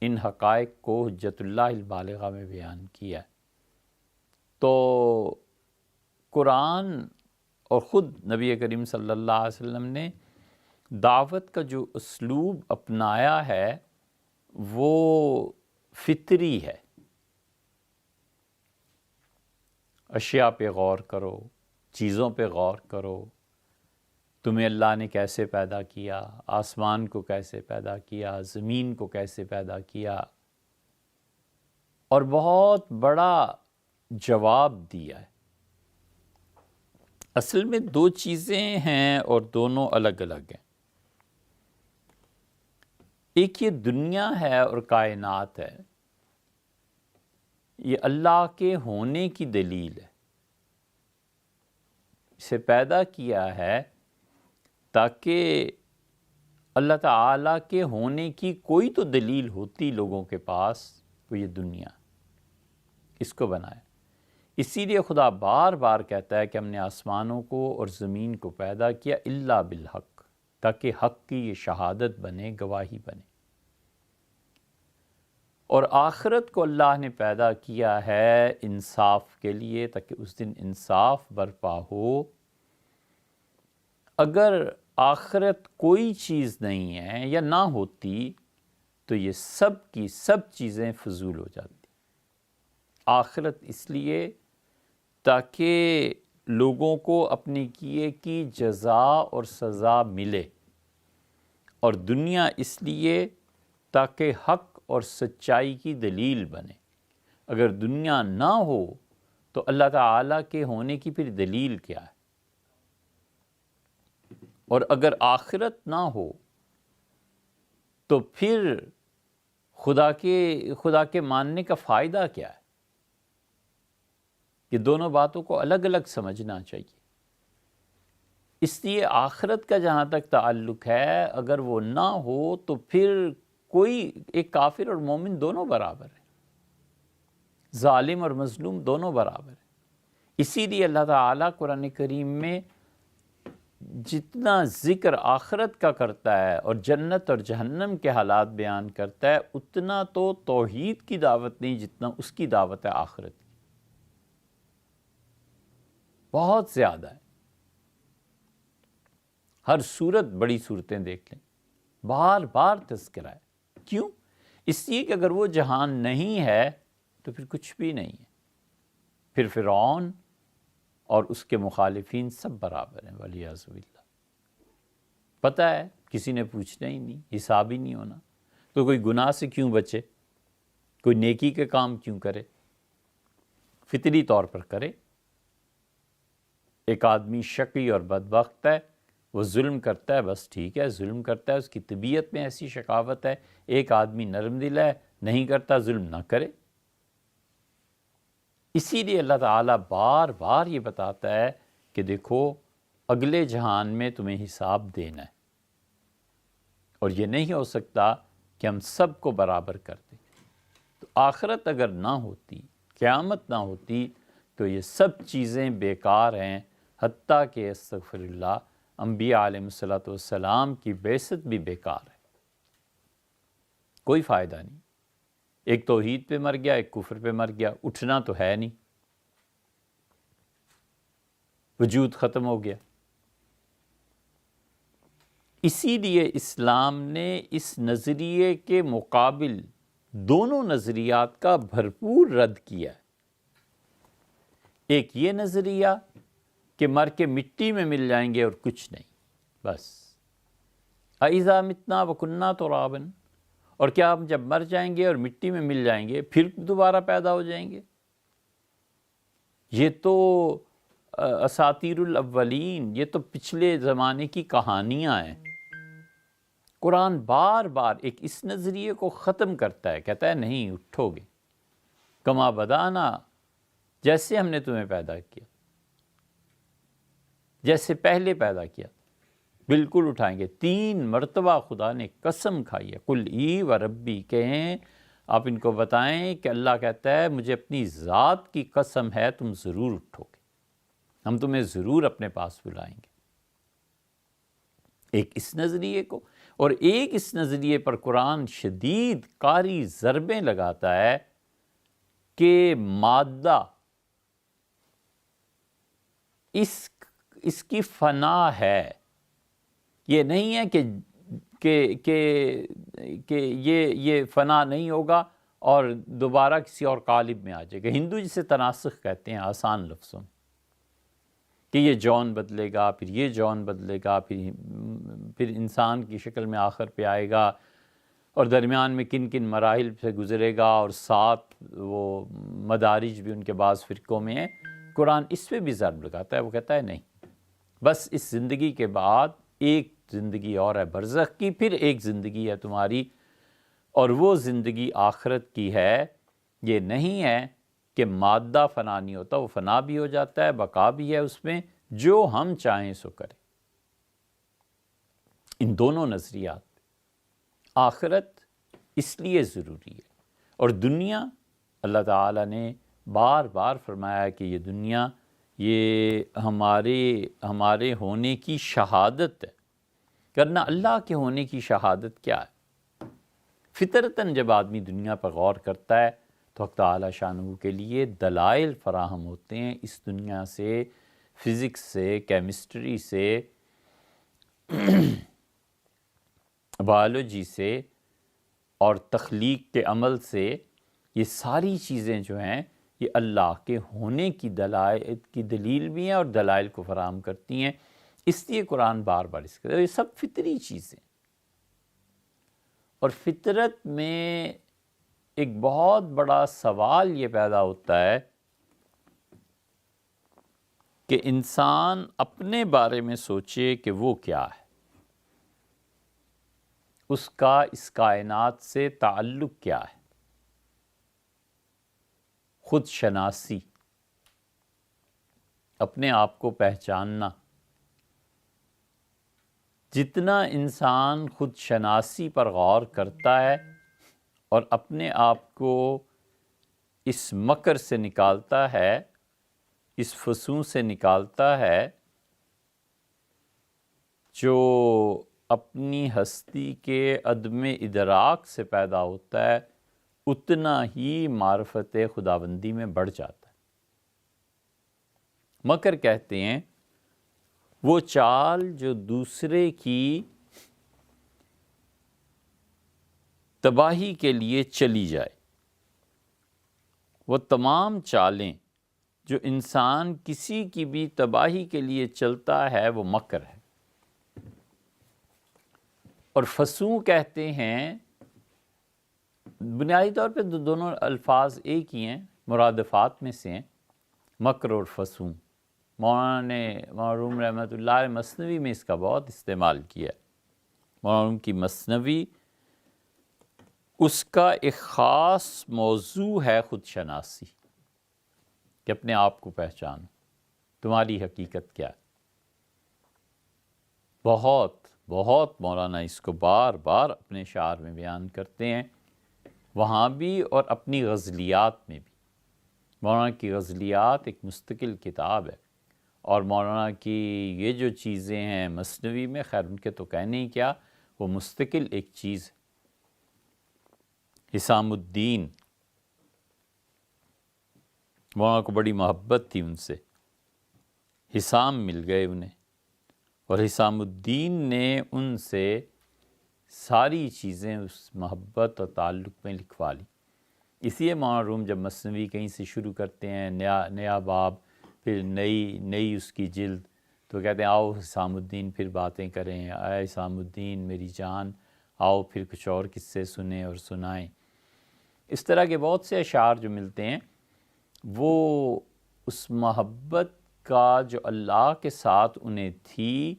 ان حقائق کو حجت اللہ البالغہ میں بیان کیا ہے۔ تو قرآن اور خود نبی کریم صلی اللہ علیہ وسلم نے دعوت کا جو اسلوب اپنایا ہے وہ فطری ہے۔ اشیاء پہ غور کرو، چیزوں پہ غور کرو، تمہیں اللہ نے کیسے پیدا کیا، آسمان کو کیسے پیدا کیا، زمین کو کیسے پیدا کیا، اور بہت بڑا جواب دیا ہے۔ اصل میں دو چیزیں ہیں اور دونوں الگ الگ ہیں۔ ایک یہ دنیا ہے اور کائنات ہے، یہ اللہ کے ہونے کی دلیل ہے۔ اسے پیدا کیا ہے تاکہ اللہ تعالیٰ کے ہونے کی کوئی تو دلیل ہوتی لوگوں کے پاس، وہ یہ دنیا، اس کو بنایا۔ اسی لیے خدا بار بار کہتا ہے کہ ہم نے آسمانوں کو اور زمین کو پیدا کیا الا بالحق، تاکہ حق کی یہ شہادت بنے، گواہی بنے۔ اور آخرت کو اللہ نے پیدا کیا ہے انصاف کے لیے، تاکہ اس دن انصاف برپا ہو۔ اگر آخرت کوئی چیز نہیں ہے یا نہ ہوتی تو یہ سب کی سب چیزیں فضول ہو جاتی۔ آخرت اس لیے تاکہ لوگوں کو اپنے کیے کی جزا اور سزا ملے، اور دنیا اس لیے تاکہ حق اور سچائی کی دلیل بنے۔ اگر دنیا نہ ہو تو اللہ تعالیٰ کے ہونے کی پھر دلیل کیا ہے؟ اور اگر آخرت نہ ہو تو پھر خدا کے ماننے کا فائدہ کیا ہے؟ یہ دونوں باتوں کو الگ الگ سمجھنا چاہیے۔ اس لیے آخرت کا جہاں تک تعلق ہے، اگر وہ نہ ہو تو پھر کوئی ایک کافر اور مومن دونوں برابر ہیں، ظالم اور مظلوم دونوں برابر ہیں۔ اسی لیے اللہ تعالیٰ قرآن کریم میں جتنا ذکر آخرت کا کرتا ہے اور جنت اور جہنم کے حالات بیان کرتا ہے، اتنا تو توحید کی دعوت نہیں جتنا اس کی دعوت ہے آخرت کی، بہت زیادہ ہے۔ ہر صورت، بڑی صورتیں دیکھ لیں، بار بار تذکرہ ہے۔ کیوں؟ اس لیے کہ اگر وہ جہان نہیں ہے تو پھر کچھ بھی نہیں ہے، پھر فرعون اور اس کے مخالفین سب برابر ہیں، والعیاذ باللہ۔ پتہ ہے کسی نے پوچھنا ہی نہیں، حساب ہی نہیں ہونا، تو کوئی گناہ سے کیوں بچے، کوئی نیکی کے کام کیوں کرے؟ فطری طور پر کرے۔ ایک آدمی شقی اور بدبخت ہے، وہ ظلم کرتا ہے، بس ٹھیک ہے، ظلم کرتا ہے، اس کی طبیعت میں ایسی شقاوت ہے۔ ایک آدمی نرم دل ہے، نہیں کرتا، ظلم نہ کرے۔ اسی لیے اللہ تعالیٰ بار بار یہ بتاتا ہے کہ دیکھو اگلے جہان میں تمہیں حساب دینا ہے، اور یہ نہیں ہو سکتا کہ ہم سب کو برابر کر دیں۔ تو آخرت اگر نہ ہوتی، قیامت نہ ہوتی، تو یہ سب چیزیں بیکار ہیں، حتیٰ کہ استغفر اللہ، انبیاء علیہ السلام کی بعثت بھی بیکار ہے، کوئی فائدہ نہیں۔ ایک توحید پہ مر گیا، ایک کفر پہ مر گیا، اٹھنا تو ہے نہیں، وجود ختم ہو گیا۔ اسی لیے اسلام نے اس نظریے کے مقابل دونوں نظریات کا بھرپور رد کیا ہے۔ ایک یہ نظریہ کہ مر کے مٹی میں مل جائیں گے اور کچھ نہیں، بس اَإِذَا مِتْنَا وَكُنَّا تُرَابًا، اور کیا ہم جب مر جائیں گے اور مٹی میں مل جائیں گے پھر دوبارہ پیدا ہو جائیں گے؟ یہ تو اساطیر الاولین، یہ تو پچھلے زمانے کی کہانیاں ہیں۔ قرآن بار بار ایک اس نظریے کو ختم کرتا ہے، کہتا ہے نہیں، اٹھو گے، کما بدانا، جیسے ہم نے تمہیں پیدا کیا، جیسے پہلے پیدا کیا، بالکل اٹھائیں گے۔ 3 مرتبہ خدا نے قسم کھائی ہے، قل ای و ربی، کہیں آپ ان کو بتائیں کہ اللہ کہتا ہے مجھے اپنی ذات کی قسم ہے تم ضرور اٹھو گے۔ ہم تمہیں ضرور اپنے پاس بلائیں گے۔ ایک اس نظریے کو، اور ایک اس نظریے پر قرآن شدید قاری ضربیں لگاتا ہے کہ مادہ اس کی فنا ہے، یہ نہیں ہے کہ یہ فنا نہیں ہوگا اور دوبارہ کسی اور قالب میں آ جائے گا۔ ہندو جسے تناسخ کہتے ہیں آسان لفظوں میں، کہ یہ جون بدلے گا، پھر یہ جون بدلے گا، پھر انسان کی شکل میں آخر پہ آئے گا، اور درمیان میں کن کن مراحل سے گزرے گا، اور 7 وہ مدارج بھی ان کے بعض فرقوں میں ہیں۔ قرآن اس پہ بھی ضرب لگاتا ہے، وہ کہتا ہے نہیں، بس اس زندگی کے بعد ایک زندگی اور ہے برزخ کی، پھر ایک زندگی ہے تمہاری، اور وہ زندگی آخرت کی ہے۔ یہ نہیں ہے کہ مادہ فنا نہیں ہوتا، وہ فنا بھی ہو جاتا ہے، بقا بھی ہے اس میں، جو ہم چاہیں سو کریں۔ ان دونوں نظریات آخرت اس لیے ضروری ہے، اور دنیا اللہ تعالیٰ نے بار بار فرمایا کہ یہ دنیا یہ ہمارے ہونے کی شہادت ہے، کرنا اللہ کے ہونے کی شہادت کیا ہے؟ فطرتاً جب آدمی دنیا پر غور کرتا ہے تو حق تعالیٰ شانہ کے لیے دلائل فراہم ہوتے ہیں، اس دنیا سے، فزکس سے، کیمسٹری سے، بایولوجی سے، اور تخلیق کے عمل سے، یہ ساری چیزیں جو ہیں یہ اللہ کے ہونے کی دلیل بھی ہیں اور دلائل کو فراہم کرتی ہیں۔ اس لیے قرآن بار بار اس کا، یہ سب فطری چیزیں، اور فطرت میں ایک بہت بڑا سوال یہ پیدا ہوتا ہے کہ انسان اپنے بارے میں سوچے کہ وہ کیا ہے، اس کا اس کائنات سے تعلق کیا ہے، خود شناسی، اپنے آپ کو پہچاننا۔ جتنا انسان خود شناسی پر غور کرتا ہے اور اپنے آپ کو اس مکر سے نکالتا ہے، اس فسوں سے نکالتا ہے جو اپنی ہستی کے عدم ادراک سے پیدا ہوتا ہے، اتنا ہی معرفت خداوندی میں بڑھ جاتا ہے۔ مکر کہتے ہیں وہ چال جو دوسرے کی تباہی کے لیے چلی جائے، وہ تمام چالیں جو انسان کسی کی بھی تباہی کے لیے چلتا ہے وہ مکر ہے۔ اور فسوں کہتے ہیں، بنیادی طور پہ دونوں الفاظ ایک ہی ہیں، مرادفات میں سے ہیں، مکر اور فسوں۔ مولانا روم رحمۃ اللہ علیہ مثنوی میں اس کا بہت استعمال کیا ہے۔ مولانا کی مثنوی، اس کا ایک خاص موضوع ہے خود شناسی، کہ اپنے آپ کو پہچانو، تمہاری حقیقت کیا ہے۔ بہت مولانا اس کو بار بار اپنے شعر میں بیان کرتے ہیں، وہاں بھی اور اپنی غزلیات میں بھی۔ مولانا کی غزلیات ایک مستقل کتاب ہے، اور مولانا کی یہ جو چیزیں ہیں مثنوی میں، خیر ان کے تو کہنے ہی کیا، وہ مستقل ایک چیز ہے۔ حسام الدین، مولانا کو بڑی محبت تھی ان سے، حسام مل گئے انہیں، اور حسام الدین نے ان سے ساری چیزیں اس محبت اور تعلق میں لکھوا لی۔ اس لیے مولانا روم جب مثنوی کہیں سے شروع کرتے ہیں، نیا باب، پھر نئی اس کی جلد، تو کہتے ہیں آؤ حسام الدین پھر باتیں کریں، اے حسام الدین میری جان، آؤ پھر کچھ اور قصے سنیں اور سنائیں۔ اس طرح کے بہت سے اشعار جو ملتے ہیں، وہ اس محبت کا جو اللہ کے ساتھ انہیں تھی،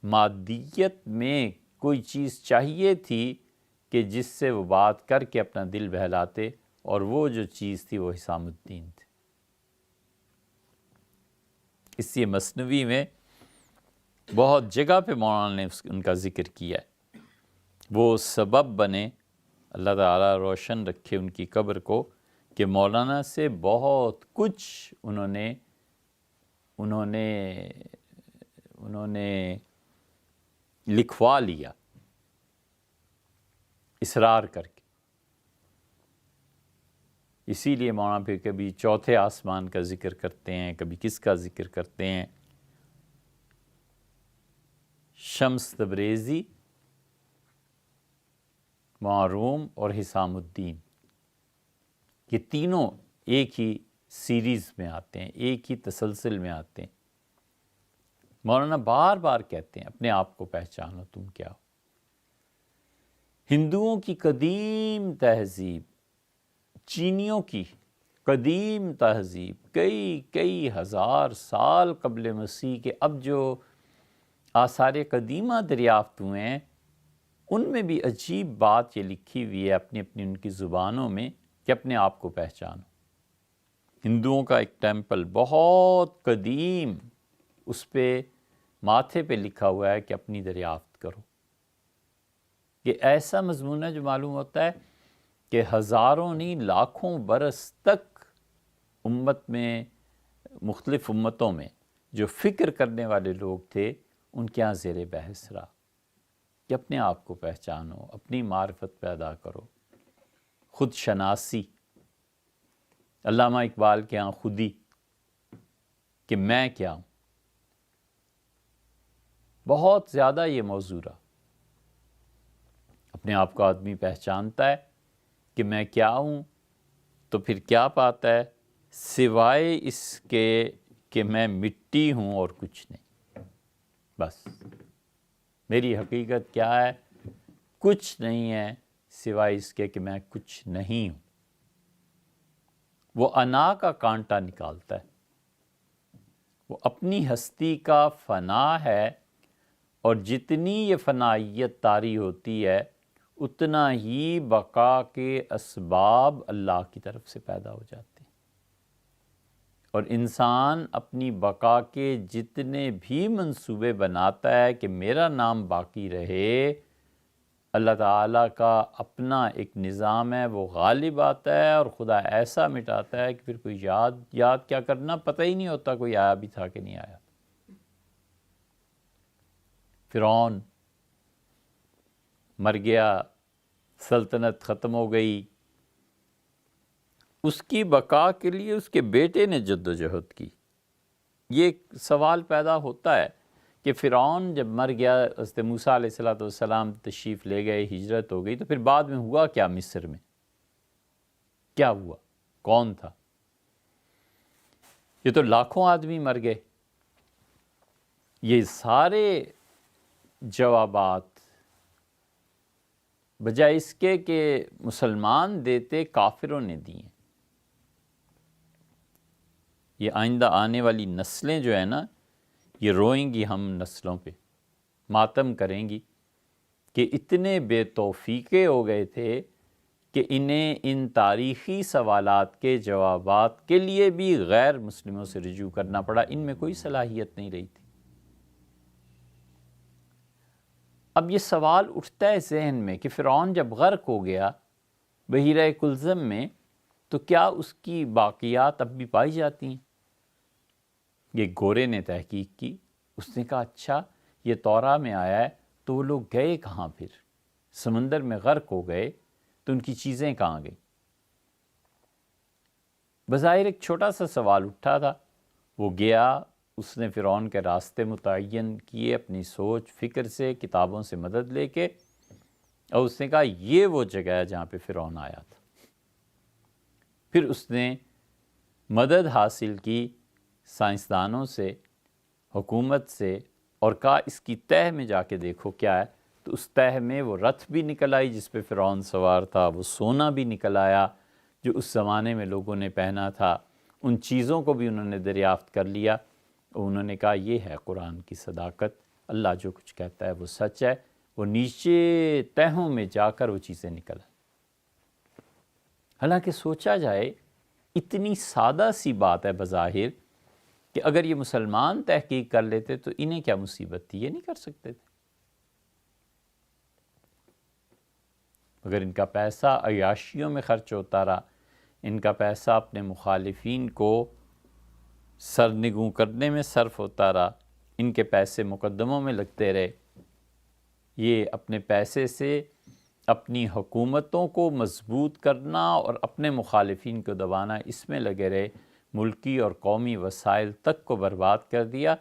مادیت میں کوئی چیز چاہیے تھی کہ جس سے وہ بات کر کے اپنا دل بہلاتے، اور وہ جو چیز تھی وہ حسام الدین تھے۔ اس لیے مثنوی میں بہت جگہ پہ مولانا نے ان کا ذکر کیا ہے۔ وہ سبب بنے، اللہ تعالیٰ روشن رکھے ان کی قبر کو، کہ مولانا سے بہت کچھ انہوں نے انہوں نے لکھوا لیا اصرار کر کے. اسی لیے مولانا پھر کبھی چوتھے آسمان کا ذکر کرتے ہیں، کبھی کس کا ذکر کرتے ہیں. شمس تبریزی، معروم اور حسام الدین، یہ تینوں ایک ہی سیریز میں آتے ہیں، ایک ہی تسلسل میں آتے ہیں. مولانا بار بار کہتے ہیں اپنے آپ کو پہچانو تم کیا ہو. ہندوؤں کی قدیم تہذیب، چینیوں کی قدیم تہذیب، کئی ہزار سال قبل مسیح کے اب جو آثار قدیمہ دریافت ہوئے ہیں، ان میں بھی عجیب بات یہ لکھی ہوئی ہے اپنی ان کی زبانوں میں کہ اپنے آپ کو پہچانو. ہندوؤں کا ایک ٹیمپل بہت قدیم، اس پہ ماتھے پہ لکھا ہوا ہے کہ اپنی دریافت کرو. یہ ایسا مضمون ہے جو معلوم ہوتا ہے کہ ہزاروں نہیں لاکھوں برس تک امت میں، مختلف امتوں میں جو فکر کرنے والے لوگ تھے ان کے یہاں زیر بحث رہا کہ اپنے آپ کو پہچانو، اپنی معرفت پیدا کرو. خود شناسی، علامہ اقبال کے ہاں خودی، کہ میں کیا ہوں، بہت زیادہ یہ موضوع رہا. اپنے آپ کو آدمی پہچانتا ہے کہ میں کیا ہوں تو پھر کیا پاتا ہے، سوائے اس کے کہ میں مٹی ہوں اور کچھ نہیں. بس میری حقیقت کیا ہے، کچھ نہیں ہے سوائے اس کے کہ میں کچھ نہیں ہوں. وہ انا کا کانٹا نکالتا ہے، وہ اپنی ہستی کا فنا ہے، اور جتنی یہ فنائیت طاری ہوتی ہے اتنا ہی بقا کے اسباب اللہ کی طرف سے پیدا ہو جاتے ہیں. اور انسان اپنی بقا کے جتنے بھی منصوبے بناتا ہے کہ میرا نام باقی رہے، اللہ تعالیٰ کا اپنا ایک نظام ہے، وہ غالب آتا ہے اور خدا ایسا مٹاتا ہے کہ پھر کوئی یاد کیا کرنا پتہ ہی نہیں ہوتا کوئی آیا بھی تھا کہ نہیں آیا. فرعون مر گیا، سلطنت ختم ہو گئی، اس کی بقا کے لیے اس کے بیٹے نے جد و جہد کی. یہ سوال پیدا ہوتا ہے کہ فرعون جب مر گیا، حضرت موسیٰ علیہ السلام تشریف لے گئے، ہجرت ہو گئی، تو پھر بعد میں ہوا کیا؟ مصر میں کیا ہوا؟ کون تھا؟ یہ تو لاکھوں آدمی مر گئے. یہ سارے جوابات بجائے اس کے کہ مسلمان دیتے، کافروں نے دیے. یہ آئندہ آنے والی نسلیں جو ہیں نا، یہ روئیں گی ہم نسلوں پہ، ماتم کریں گی کہ اتنے بے توفیقے ہو گئے تھے کہ انہیں ان تاریخی سوالات کے جوابات کے لیے بھی غیر مسلموں سے رجوع کرنا پڑا. ان میں کوئی صلاحیت نہیں رہی تھی. اب یہ سوال اٹھتا ہے ذہن میں کہ فرعون جب غرق ہو گیا بحیرہ کلزم میں، تو کیا اس کی باقیات اب بھی پائی جاتی ہیں؟ یہ گورے نے تحقیق کی، اس نے کہا اچھا یہ توراہ میں آیا ہے تو وہ لوگ گئے کہاں؟ پھر سمندر میں غرق ہو گئے تو ان کی چیزیں کہاں گئیں؟ بظاہر ایک چھوٹا سا سوال اٹھا تھا. وہ گیا، اس نے فرعون کے راستے متعین کیے اپنی سوچ فکر سے، کتابوں سے مدد لے کے، اور اس نے کہا یہ وہ جگہ ہے جہاں پہ فرعون آیا تھا. پھر اس نے مدد حاصل کی سائنسدانوں سے، حکومت سے، اور کہا اس کی تہہ میں جا کے دیکھو کیا ہے. تو اس تہہ میں وہ رتھ بھی نکل آئی جس پہ فرعون سوار تھا، وہ سونا بھی نکل آیا جو اس زمانے میں لوگوں نے پہنا تھا. ان چیزوں کو بھی انہوں نے دریافت کر لیا، اور انہوں نے کہا یہ ہے قرآن کی صداقت، اللہ جو کچھ کہتا ہے وہ سچ ہے. وہ نیچے تہوں میں جا کر وہ چیزیں نکل آئیں. حالانکہ سوچا جائے اتنی سادہ سی بات ہے بظاہر کہ اگر یہ مسلمان تحقیق کر لیتے تو انہیں کیا مصیبت تھی؟ یہ نہیں کر سکتے تھے. اگر ان کا پیسہ عیاشیوں میں خرچ ہوتا رہا، ان کا پیسہ اپنے مخالفین کو سرنگوں کرنے میں صرف ہوتا رہا، ان کے پیسے مقدموں میں لگتے رہے، یہ اپنے پیسے سے اپنی حکومتوں کو مضبوط کرنا اور اپنے مخالفین کو دبانا، اس میں لگے رہے، ملکی اور قومی وسائل تک کو برباد کر دیا۔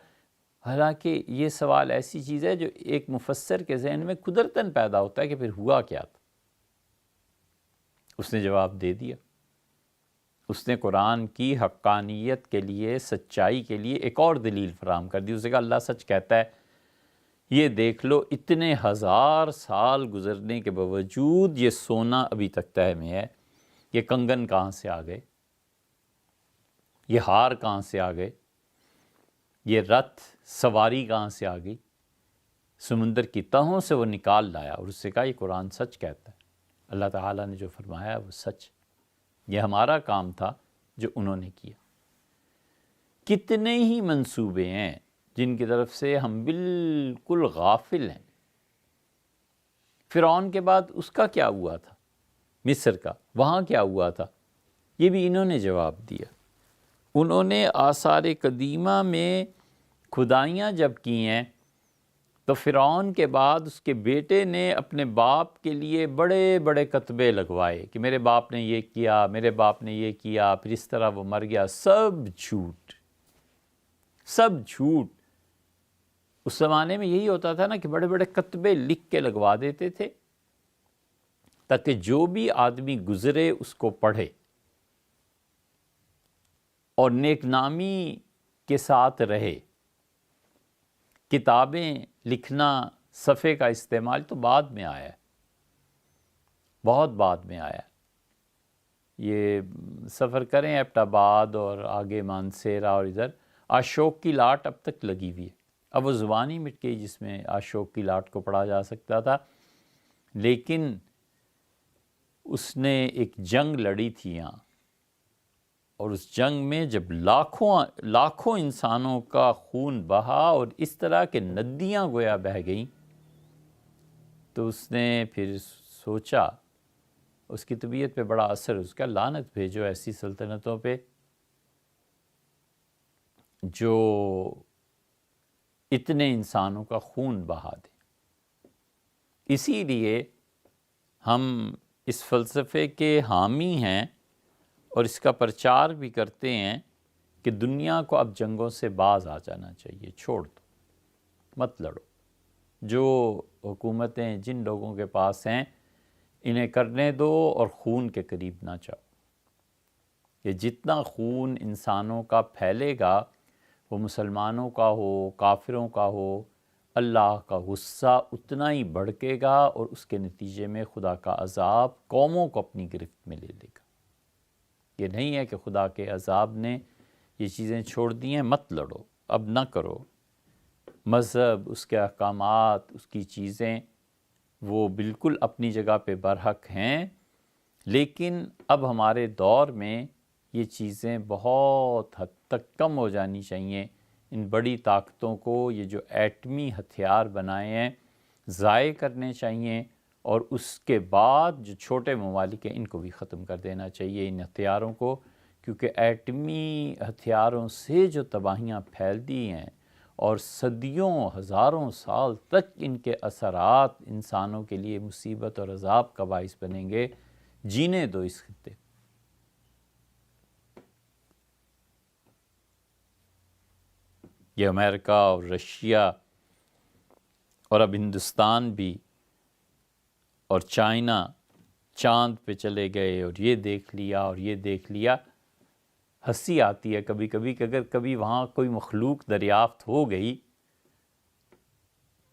حالانکہ یہ سوال ایسی چیز ہے جو ایک مفسر کے ذہن میں قدرتاً پیدا ہوتا ہے کہ پھر ہوا کیا تھا۔ اس نے جواب دے دیا، اس نے قرآن کی حقانیت کے لیے، سچائی کے لیے ایک اور دلیل فراہم کر دی۔ اس نے کہا اللہ سچ کہتا ہے، یہ دیکھ لو اتنے ہزار سال گزرنے کے باوجود یہ سونا ابھی تک تہہ میں ہے، یہ کنگن کہاں سے آ گئے، یہ ہار کہاں سے آ گئے، یہ رتھ سواری کہاں سے آ گئی، سمندر کی تہوں سے وہ نکال لایا۔ اور اس سے کہا یہ قرآن سچ کہتا ہے، اللہ تعالیٰ نے جو فرمایا وہ سچ، یہ ہمارا کام تھا جو انہوں نے کیا۔ کتنے ہی منصوبے ہیں جن کی طرف سے ہم بالکل غافل ہیں۔ فرعون کے بعد اس کا کیا ہوا تھا، مصر کا، وہاں کیا ہوا تھا، یہ بھی انہوں نے جواب دیا۔ انہوں نے آثار قدیمہ میں کھدائیاں جب کی ہیں تو فرعون کے بعد اس کے بیٹے نے اپنے باپ کے لیے بڑے بڑے کتبے لگوائے کہ میرے باپ نے یہ کیا، میرے باپ نے یہ کیا، پھر اس طرح وہ مر گیا۔ سب جھوٹ، سب جھوٹ۔ اس زمانے میں یہی ہوتا تھا نا کہ بڑے بڑے کتبے لکھ کے لگوا دیتے تھے تاکہ جو بھی آدمی گزرے اس کو پڑھے اور نیک نامی کے ساتھ رہے۔ کتابیں لکھنا، صفحے کا استعمال تو بعد میں آیا ہے، بہت بعد میں آیا ہے۔ یہ سفر کریں ایبٹ آباد اور آگے مانسیرا اور ادھر، اشوک کی لاٹ اب تک لگی ہوئی ہے۔ اب وہ زبان ہی مٹ گئی جس میں اشوک کی لاٹ کو پڑھا جا سکتا تھا، لیکن اس نے ایک جنگ لڑی تھی یہاں، اور اس جنگ میں جب لاکھوں انسانوں کا خون بہا اور اس طرح کے ندیاں گویا بہہ گئیں، تو اس نے پھر سوچا، اس کی طبیعت پہ بڑا اثر، اس کا لعنت بھیجو ایسی سلطنتوں پہ جو اتنے انسانوں کا خون بہا دے۔ اسی لیے ہم اس فلسفے کے حامی ہیں اور اس کا پرچار بھی کرتے ہیں کہ دنیا کو اب جنگوں سے باز آ جانا چاہیے، چھوڑ دو، مت لڑو، جو حکومتیں جن لوگوں کے پاس ہیں انہیں کرنے دو اور خون کے قریب نہ جاؤ۔ کہ جتنا خون انسانوں کا پھیلے گا، وہ مسلمانوں کا ہو، کافروں کا ہو، اللہ کا غصہ اتنا ہی بڑھے گا اور اس کے نتیجے میں خدا کا عذاب قوموں کو اپنی گرفت میں لے لے گا۔ یہ نہیں ہے کہ خدا کے عذاب نے یہ چیزیں چھوڑ دی ہیں، مت لڑو، اب نہ کرو۔ مذہب، اس کے احکامات، اس کی چیزیں وہ بالکل اپنی جگہ پہ برحق ہیں، لیکن اب ہمارے دور میں یہ چیزیں بہت حد تک کم ہو جانی چاہیے۔ ان بڑی طاقتوں کو یہ جو ایٹمی ہتھیار بنائے ہیں ضائع کرنے چاہیے، اور اس کے بعد جو چھوٹے ممالک ہیں ان کو بھی ختم کر دینا چاہیے، ان ہتھیاروں کو، کیونکہ ایٹمی ہتھیاروں سے جو تباہیاں پھیل دی ہیں اور صدیوں، ہزاروں سال تک ان کے اثرات انسانوں کے لیے مصیبت اور عذاب کا باعث بنیں گے۔ جینے دو اس خطے۔ یہ امریکہ اور رشیا اور اب ہندوستان بھی اور چائنا چاند پہ چلے گئے اور یہ دیکھ لیا اور یہ دیکھ لیا۔ ہنسی آتی ہے کبھی کبھی کہ اگر کبھی وہاں کوئی مخلوق دریافت ہو گئی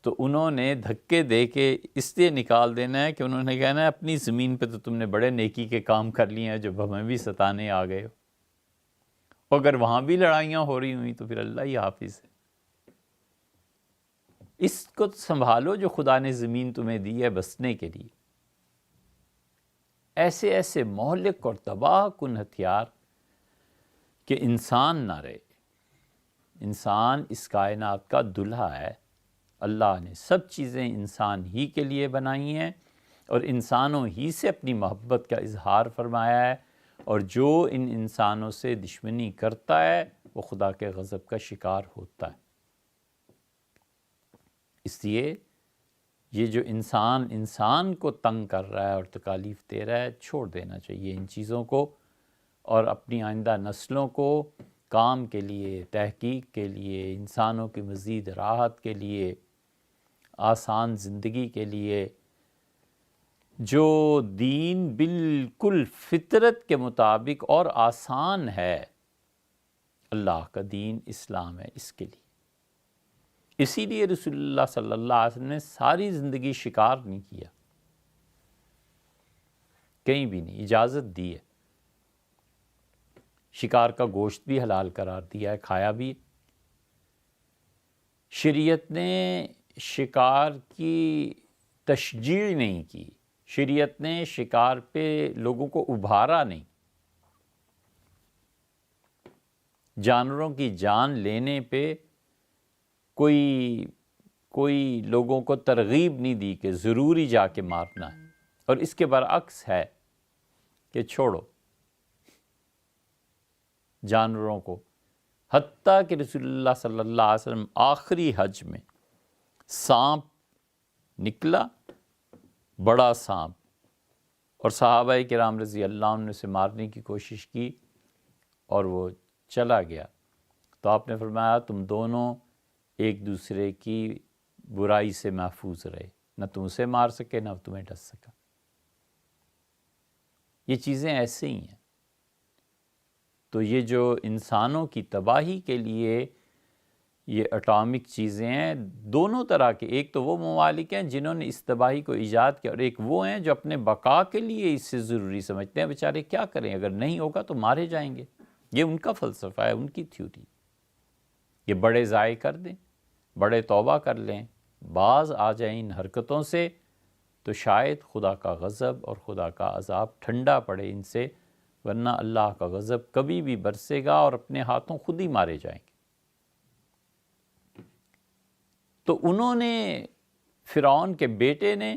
تو انہوں نے دھکے دے کے اس لیے نکال دینا ہے کہ انہوں نے کہنا ہے اپنی زمین پہ تو تم نے بڑے نیکی کے کام کر لیے ہیں جو ہمیں بھی ستانے آ گئے ہو، اور اگر وہاں بھی لڑائیاں ہو رہی ہوئیں تو پھر اللہ ہی حافظ ہے۔ اس کو سنبھالو جو خدا نے زمین تمہیں دی ہے بسنے کے لیے۔ ایسے ایسے مہلک اور تباہ کن ہتھیار کہ انسان نہ رہے۔ انسان اس کائنات کا دلہا ہے، اللہ نے سب چیزیں انسان ہی کے لیے بنائی ہیں اور انسانوں ہی سے اپنی محبت کا اظہار فرمایا ہے، اور جو ان انسانوں سے دشمنی کرتا ہے وہ خدا کے غضب کا شکار ہوتا ہے۔ اس لیے یہ جو انسان کو تنگ کر رہا ہے اور تکالیف دے رہا ہے، چھوڑ دینا چاہیے ان چیزوں کو، اور اپنی آئندہ نسلوں کو کام کے لیے، تحقیق کے لیے، انسانوں کی مزید راحت کے لیے، آسان زندگی کے لیے، جو دین بالکل فطرت کے مطابق اور آسان ہے، اللہ کا دین اسلام ہے، اس کے لیے۔ اسی لیے رسول اللہ صلی اللہ علیہ وسلم نے ساری زندگی شکار نہیں کیا، کہیں بھی نہیں، اجازت دی ہے۔ شکار کا گوشت بھی حلال قرار دیا ہے، کھایا بھی۔ شریعت نے شکار کی تشجیع نہیں کی، شریعت نے شکار پہ لوگوں کو ابھارا نہیں، جانوروں کی جان لینے پہ کوئی لوگوں کو ترغیب نہیں دی کہ ضروری جا کے مارنا ہے، اور اس کے برعکس ہے کہ چھوڑو جانوروں کو۔ حتیٰ کہ رسول اللہ صلی اللہ علیہ وسلم آخری حج میں سانپ نکلا، بڑا سانپ، اور صحابہ کرام رضی اللہ عنہ نے اسے مارنے کی کوشش کی اور وہ چلا گیا، تو آپ نے فرمایا تم دونوں ایک دوسرے کی برائی سے محفوظ رہے، نہ تم اسے مار سکے نہ تمہیں ڈس سکا۔ یہ چیزیں ایسے ہی ہیں۔ تو یہ جو انسانوں کی تباہی کے لیے یہ اٹامک چیزیں ہیں، دونوں طرح کے، ایک تو وہ ممالک ہیں جنہوں نے اس تباہی کو ایجاد کیا، اور ایک وہ ہیں جو اپنے بقا کے لیے اس سے ضروری سمجھتے ہیں۔ بیچارے کیا کریں، اگر نہیں ہوگا تو مارے جائیں گے، یہ ان کا فلسفہ ہے، ان کی تھیوری۔ یہ بڑے ضائع کر دیں، بڑے توبہ کر لیں، باز آ جائیں ان حرکتوں سے، تو شاید خدا کا غضب اور خدا کا عذاب ٹھنڈا پڑے ان سے، ورنہ اللہ کا غضب کبھی بھی برسے گا اور اپنے ہاتھوں خود ہی مارے جائیں گے۔ تو انہوں نے، فرعون کے بیٹے نے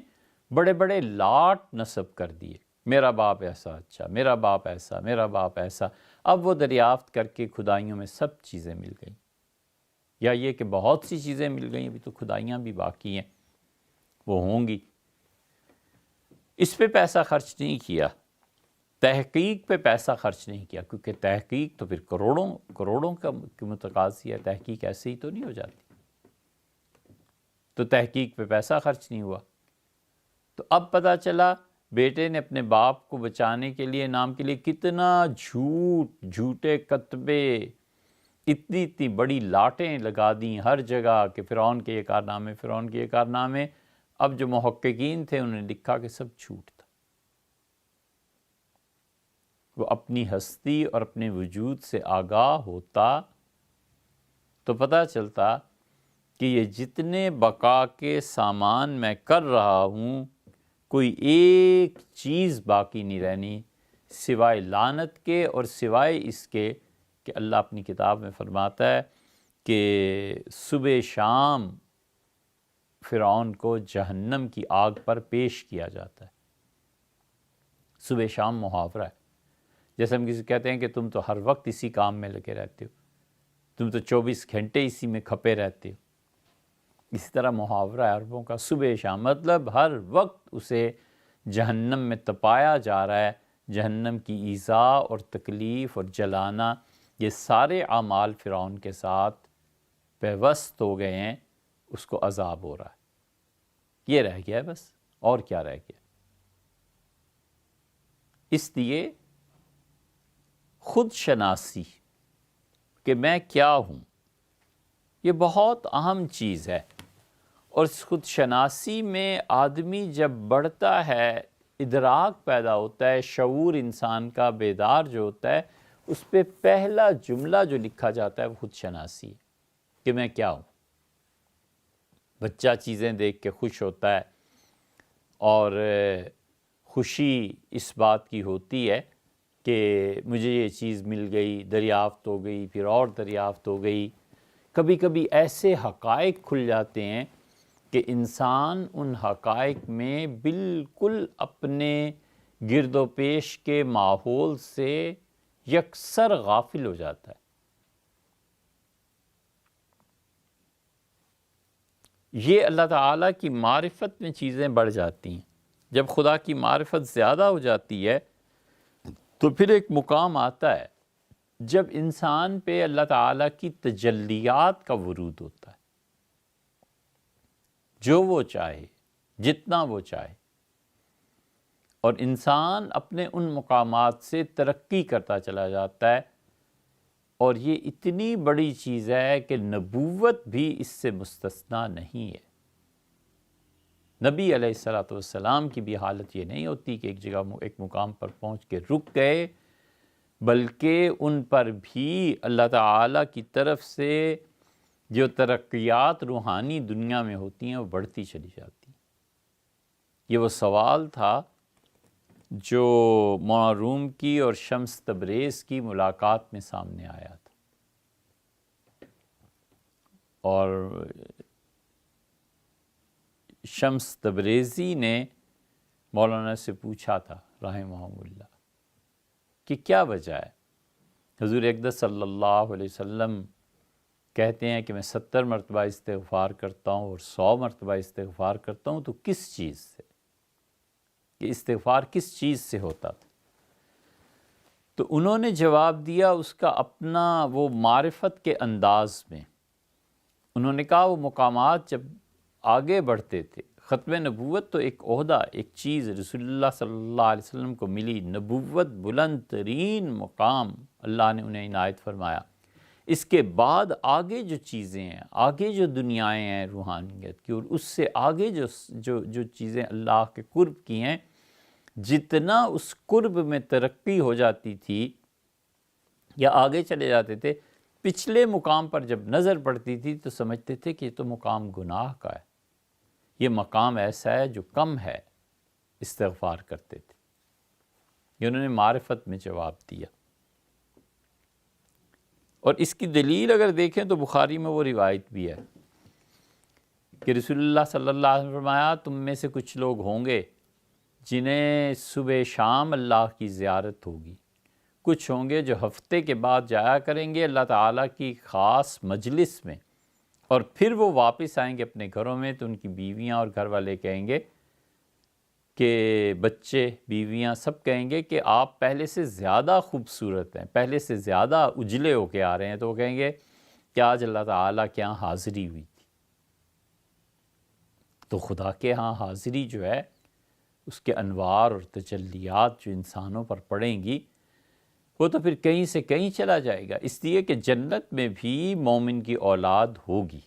بڑے بڑے لاٹ نصب کر دیے، میرا باپ ایسا اچھا، میرا باپ ایسا، میرا باپ ایسا۔ اب وہ دریافت کر کے خدائیوں میں سب چیزیں مل گئیں، یا یہ کہ بہت سی چیزیں مل گئیں، ابھی تو خدائیاں بھی باقی ہیں، وہ ہوں گی۔ اس پہ پیسہ خرچ نہیں کیا، تحقیق پہ پیسہ خرچ نہیں کیا، کیونکہ تحقیق تو پھر کروڑوں کا متقاضی ہے، تحقیق ایسے ہی تو نہیں ہو جاتی، تو تحقیق پہ پیسہ خرچ نہیں ہوا۔ تو اب پتہ چلا بیٹے نے اپنے باپ کو بچانے کے لیے، نام کے لیے کتنا جھوٹے کتبے، اتنی بڑی لاٹیں لگا دیں ہر جگہ کہ فرعون کے یہ کارنامے، فرعون کے یہ کارنامے۔ اب جو محققین تھے انہوں نے لکھا کہ سب جھوٹ تھا۔ وہ اپنی ہستی اور اپنے وجود سے آگاہ ہوتا تو پتہ چلتا کہ یہ جتنے بقا کے سامان میں کر رہا ہوں، کوئی ایک چیز باقی نہیں رہنی سوائے لعنت کے، اور سوائے اس کے کہ اللہ اپنی کتاب میں فرماتا ہے کہ صبح شام فرعون کو جہنم کی آگ پر پیش کیا جاتا ہے۔ صبح شام محاورہ ہے، جیسے ہم کسی کہتے ہیں کہ تم تو ہر وقت اسی کام میں لگے رہتے ہو، تم تو 24 گھنٹے اسی میں کھپے رہتے ہو، اسی طرح محاورہ ہے عربوں کا، صبح شام، مطلب ہر وقت اسے جہنم میں تپایا جا رہا ہے۔ جہنم کی ایذا اور تکلیف اور جلانا، یہ سارے اعمال فرعون کے ساتھ پیوست ہو گئے ہیں، اس کو عذاب ہو رہا ہے۔ یہ رہ گیا ہے بس، اور کیا رہ گیا؟ اس لیے خود شناسی کہ میں کیا ہوں، یہ بہت اہم چیز ہے، اور اس خود شناسی میں آدمی جب بڑھتا ہے، ادراک پیدا ہوتا ہے، شعور انسان کا بیدار جو ہوتا ہے، اس پہ پہلا جملہ جو لکھا جاتا ہے وہ خود شناسی ہے کہ میں کیا ہوں۔ بچہ چیزیں دیکھ کے خوش ہوتا ہے، اور خوشی اس بات کی ہوتی ہے کہ مجھے یہ چیز مل گئی، دریافت ہو گئی، پھر اور دریافت ہو گئی۔ کبھی کبھی ایسے حقائق کھل جاتے ہیں کہ انسان ان حقائق میں بالکل اپنے گرد و پیش کے ماحول سے یکسر غافل ہو جاتا ہے۔ یہ اللہ تعالیٰ کی معرفت میں چیزیں بڑھ جاتی ہیں. جب خدا کی معرفت زیادہ ہو جاتی ہے تو پھر ایک مقام آتا ہے جب انسان پہ اللہ تعالیٰ کی تجلیات کا ورود ہوتا ہے، جو وہ چاہے، جتنا وہ چاہے، اور انسان اپنے ان مقامات سے ترقی کرتا چلا جاتا ہے. اور یہ اتنی بڑی چیز ہے کہ نبوت بھی اس سے مستثنا نہیں ہے. نبی علیہ الصلوۃ والسلام کی بھی حالت یہ نہیں ہوتی کہ ایک جگہ ایک مقام پر پہنچ کے رک گئے، بلکہ ان پر بھی اللہ تعالیٰ کی طرف سے جو ترقیات روحانی دنیا میں ہوتی ہیں وہ بڑھتی چلی جاتی ہیں. یہ وہ سوال تھا جو مولانا روم کی اور شمس تبریز کی ملاقات میں سامنے آیا تھا، اور شمس تبریزی نے مولانا سے پوچھا تھا رحمہ اللہ کہ کیا وجہ ہے. حضور اقدس صلی اللہ علیہ وسلم کہتے ہیں کہ میں 70 مرتبہ استغفار کرتا ہوں اور 100 مرتبہ استغفار کرتا ہوں، تو کس چیز سے، کہ استغفار کس چیز سے ہوتا تھا؟ تو انہوں نے جواب دیا اس کا اپنا وہ معرفت کے انداز میں. انہوں نے کہا وہ مقامات جب آگے بڑھتے تھے، ختم نبوت تو ایک عہدہ، ایک چیز رسول اللہ صلی اللہ علیہ وسلم کو ملی، نبوت بلند ترین مقام اللہ نے انہیں عنایت فرمایا. اس کے بعد آگے جو چیزیں ہیں، آگے جو دنیائیں ہیں روحانیت کی، اور اس سے آگے جو چیزیں اللہ کے قرب کی ہیں، جتنا اس قرب میں ترقی ہو جاتی تھی یا آگے چلے جاتے تھے، پچھلے مقام پر جب نظر پڑتی تھی تو سمجھتے تھے کہ یہ تو مقام گناہ کا ہے، یہ مقام ایسا ہے جو کم ہے، استغفار کرتے تھے. یہ انہوں نے معرفت میں جواب دیا. اور اس کی دلیل اگر دیکھیں تو بخاری میں وہ روایت بھی ہے کہ رسول اللہ صلی اللہ علیہ وسلم نے فرمایا تم میں سے کچھ لوگ ہوں گے جنہیں صبح شام اللہ کی زیارت ہوگی، کچھ ہوں گے جو ہفتے کے بعد جایا کریں گے اللہ تعالیٰ کی خاص مجلس میں، اور پھر وہ واپس آئیں گے اپنے گھروں میں تو ان کی بیویاں اور گھر والے کہیں گے کہ بچے بیویاں سب کہیں گے کہ آپ پہلے سے زیادہ خوبصورت ہیں، پہلے سے زیادہ اجلے ہو کے آ رہے ہیں. تو وہ کہیں گے کہ آج اللہ تعالیٰ کے ہاں حاضری ہوئی تھی. تو خدا کے ہاں حاضری جو ہے، اس کے انوار اور تجلیات جو انسانوں پر پڑیں گی، وہ تو پھر کہیں سے کہیں چلا جائے گا. اس لیے کہ جنت میں بھی مومن کی اولاد ہوگی.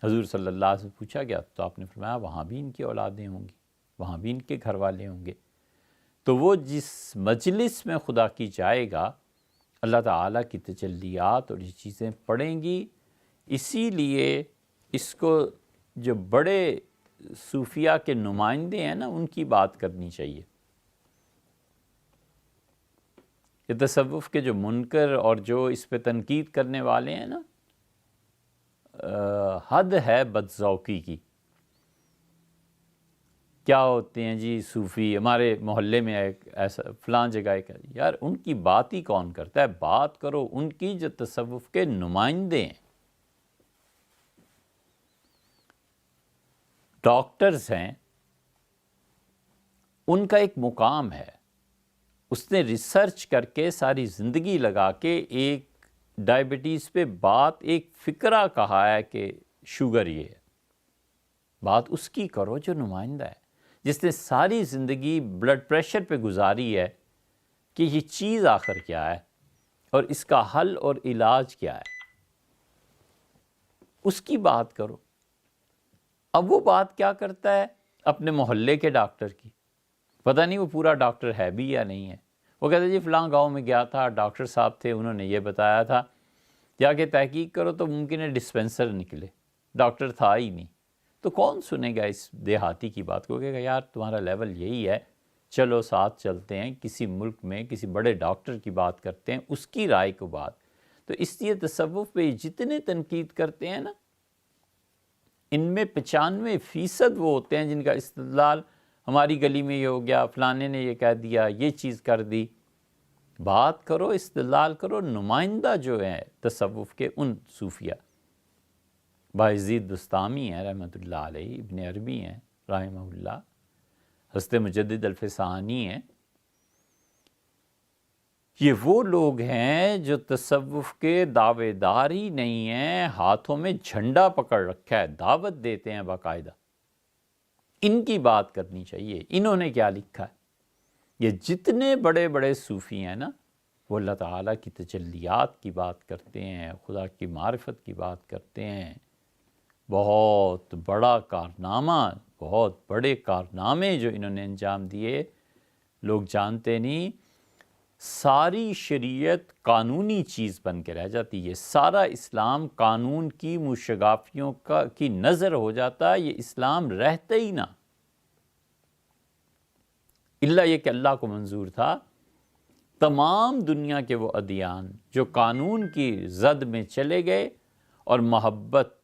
حضور صلی اللہ علیہ وسلم پوچھا گیا تو آپ نے فرمایا وہاں بھی ان کی اولادیں ہوں گی، وہاں بھی ان کے گھر والے ہوں گے. تو وہ جس مجلس میں خدا کی جائے گا، اللہ تعالیٰ کی تجلیات اور یہ چیزیں پڑیں گی. اسی لیے اس کو جو بڑے صوفیہ کے نمائندے ہیں نا، ان کی بات کرنی چاہیے. یہ تصوف کے جو منکر اور جو اس پہ تنقید کرنے والے ہیں نا، حد ہے بدذوقی کی. کیا ہوتے ہیں جی صوفی، ہمارے محلے میں ایک ایسا فلاں جگہ ایک، یار ان کی بات ہی کون کرتا ہے؟ بات کرو ان کی جو تصوف کے نمائندے ہیں. ڈاکٹرز ہیں، ان کا ایک مقام ہے، اس نے ریسرچ کر کے ساری زندگی لگا کے ایک ڈائبٹیز پہ بات، ایک فکرہ کہا ہے کہ شوگر یہ ہے. بات اس کی کرو جو نمائندہ ہے، جس نے ساری زندگی بلڈ پریشر پہ گزاری ہے کہ یہ چیز آخر کیا ہے اور اس کا حل اور علاج کیا ہے. اس کی بات کرو. اب وہ بات کیا کرتا ہے؟ اپنے محلے کے ڈاکٹر کی. پتہ نہیں وہ پورا ڈاکٹر ہے بھی یا نہیں ہے. وہ کہتے ہیں جی فلاں گاؤں میں گیا تھا، ڈاکٹر صاحب تھے، انہوں نے یہ بتایا تھا. جا کے تحقیق کرو تو ممکن ہے ڈسپینسر نکلے، ڈاکٹر تھا ہی نہیں. تو کون سنے گا اس دیہاتی کی بات کو؟ کہے گا یار تمہارا لیول یہی ہے، چلو ساتھ چلتے ہیں، کسی ملک میں کسی بڑے ڈاکٹر کی بات کرتے ہیں، اس کی رائے کو بات. تو اس لیے تصوف پہ جتنے تنقید کرتے ہیں نا، ان میں 95% وہ ہوتے ہیں جن کا استدلال ہماری گلی میں یہ ہو گیا، فلانے نے یہ کہہ دیا، یہ چیز کر دی. بات کرو، استدلال کرو نمائندہ جو ہیں تصوف کے ان صوفیہ. بایزید بستامی ہیں رحمۃ اللہ علیہ، ابن عربی ہیں رحمہ اللہ، حضرت مجدد الفسانی ہیں، یہ وہ لوگ ہیں جو تصوف کے دعوے دار ہی نہیں ہیں، ہاتھوں میں جھنڈا پکڑ رکھا ہے، دعوت دیتے ہیں باقاعدہ۔ ان کی بات کرنی چاہیے، انہوں نے کیا لکھا ہے۔ یہ جتنے بڑے بڑے صوفی ہیں نا، وہ اللہ تعالیٰ کی تجلیات کی بات کرتے ہیں، خدا کی معرفت کی بات کرتے ہیں، بہت بڑا کارنامہ، بہت بڑے کارنامے جو انہوں نے انجام دیے، لوگ جانتے نہیں۔ ساری شریعت قانونی چیز بن کے رہ جاتی ہے، سارا اسلام قانون کی مشگافیوں کی نظر ہو جاتا ہے، یہ اسلام رہتا ہی نہ، الا یہ کہ اللہ کو منظور تھا تمام دنیا کے وہ ادیان جو قانون کی زد میں چلے گئے اور محبت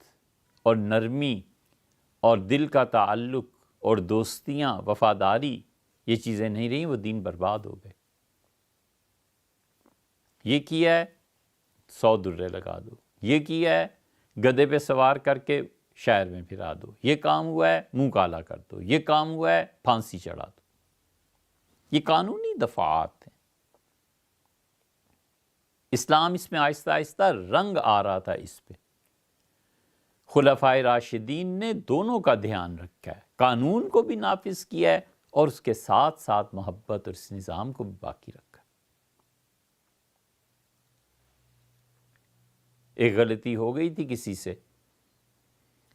اور نرمی اور دل کا تعلق اور دوستیاں، وفاداری، یہ چیزیں نہیں رہیں، وہ دین برباد ہو گئے۔ یہ کیا ہے 100 درے لگا دو، یہ کیا ہے گدھے پہ سوار کر کے شہر میں پھرا دو، یہ کام ہوا ہے منہ کالا کر دو، یہ کام ہوا ہے پھانسی چڑھا دو۔ یہ قانونی دفعات ہیں۔ اسلام اس میں آہستہ آہستہ رنگ آ رہا تھا اس پہ۔ خلفائے راشدین نے دونوں کا دھیان رکھا ہے، قانون کو بھی نافذ کیا ہے اور اس کے ساتھ ساتھ محبت اور اس نظام کو بھی باقی رکھا۔ ایک غلطی ہو گئی تھی کسی سے،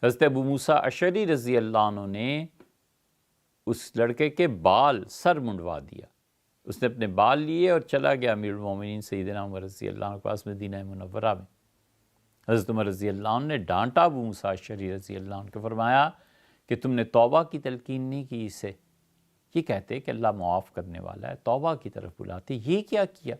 حضرت ابو موسیٰ اشعری رضی اللہ عنہ نے اس لڑکے کے بال سر منڈوا دیا، اس نے اپنے بال لیے اور چلا گیا امیر المومنین سیدنا عمر رضی اللہ عنہ کے پاس مدینہ منورہ میں۔ حضرت عمر رضی اللہ عنہ نے ڈانٹا ابو موسیٰ اشعری رضی اللہ عنہ کو، فرمایا کہ تم نے توبہ کی تلقین نہیں کی اسے، یہ کہتے کہ اللہ معاف کرنے والا ہے، توبہ کی طرف بلاتے، یہ کیا کیا؟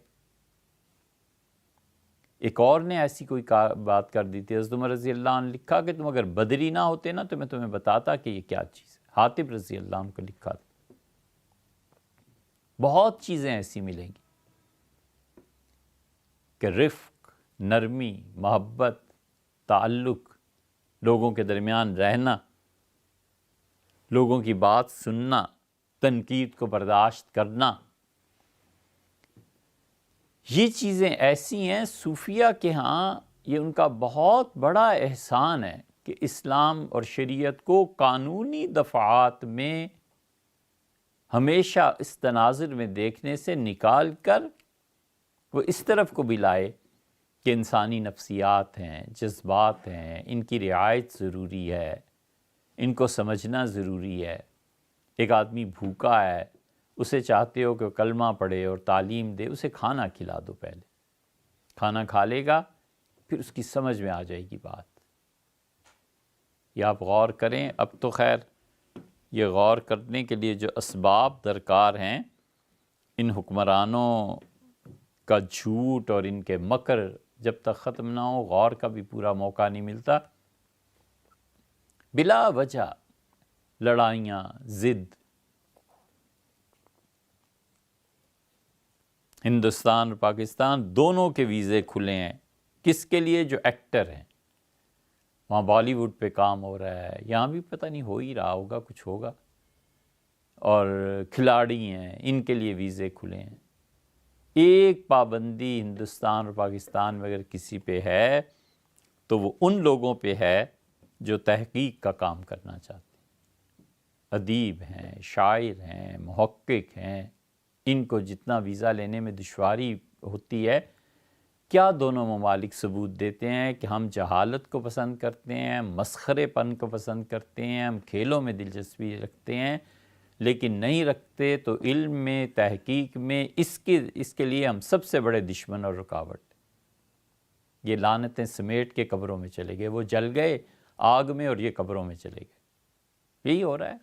ایک اور نے ایسی کوئی بات کر دی تھی، حضرت عمر رضی اللہ عنہ نے لکھا کہ تم اگر بدری نہ ہوتے نا تو میں تمہیں بتاتا کہ یہ کیا چیز ہے۔ حاتب رضی اللہ عنہ کو لکھا تھا۔ بہت چیزیں ایسی ملیں گی کہ رفق، نرمی، محبت، تعلق، لوگوں کے درمیان رہنا، لوگوں کی بات سننا، تنقید کو برداشت کرنا، یہ چیزیں ایسی ہیں صوفیہ کے ہاں، یہ ان کا بہت بڑا احسان ہے کہ اسلام اور شریعت کو قانونی دفعات میں ہمیشہ اس تناظر میں دیکھنے سے نکال کر وہ اس طرف کو بھی لائے کہ انسانی نفسیات ہیں، جذبات ہیں، ان کی رعایت ضروری ہے، ان کو سمجھنا ضروری ہے۔ ایک آدمی بھوکا ہے، اسے چاہتے ہو کہ وہ کلمہ پڑھے اور تعلیم دے، اسے کھانا کھلا دو، پہلے کھانا کھا لے گا پھر اس کی سمجھ میں آ جائے گی بات۔ یہ آپ غور کریں۔ اب تو خیر یہ غور کرنے کے لیے جو اسباب درکار ہیں، ان حکمرانوں کا جھوٹ اور ان کے مکر جب تک ختم نہ ہو، غور کا بھی پورا موقع نہیں ملتا۔ بلا وجہ لڑائیاں، ضد۔ ہندوستان اور پاکستان دونوں کے ویزے کھلے ہیں، کس کے لیے؟ جو ایکٹر ہیں۔ وہاں بالی ووڈ پہ کام ہو رہا ہے، یہاں بھی پتہ نہیں ہو ہی رہا ہوگا، کچھ ہوگا، اور کھلاڑی ہیں، ان کے لیے ویزے کھلے ہیں۔ ایک پابندی ہندوستان اور پاکستان میں اگر کسی پہ ہے تو وہ ان لوگوں پہ ہے جو تحقیق کا کام کرنا چاہتے ہیں، ادیب ہیں، شاعر ہیں، محقق ہیں۔ ان کو جتنا ویزا لینے میں دشواری ہوتی ہے، کیا دونوں ممالک ثبوت دیتے ہیں کہ ہم جہالت کو پسند کرتے ہیں، مسخرے پن کو پسند کرتے ہیں، ہم کھیلوں میں دلچسپی رکھتے ہیں، لیکن نہیں رکھتے تو علم میں، تحقیق میں، اس کے لیے ہم سب سے بڑے دشمن اور رکاوٹ۔ یہ لعنتیں سمیٹ کے قبروں میں چلے گئے، وہ جل گئے آگ میں اور یہ قبروں میں چلے گئے۔ یہی ہو رہا ہے۔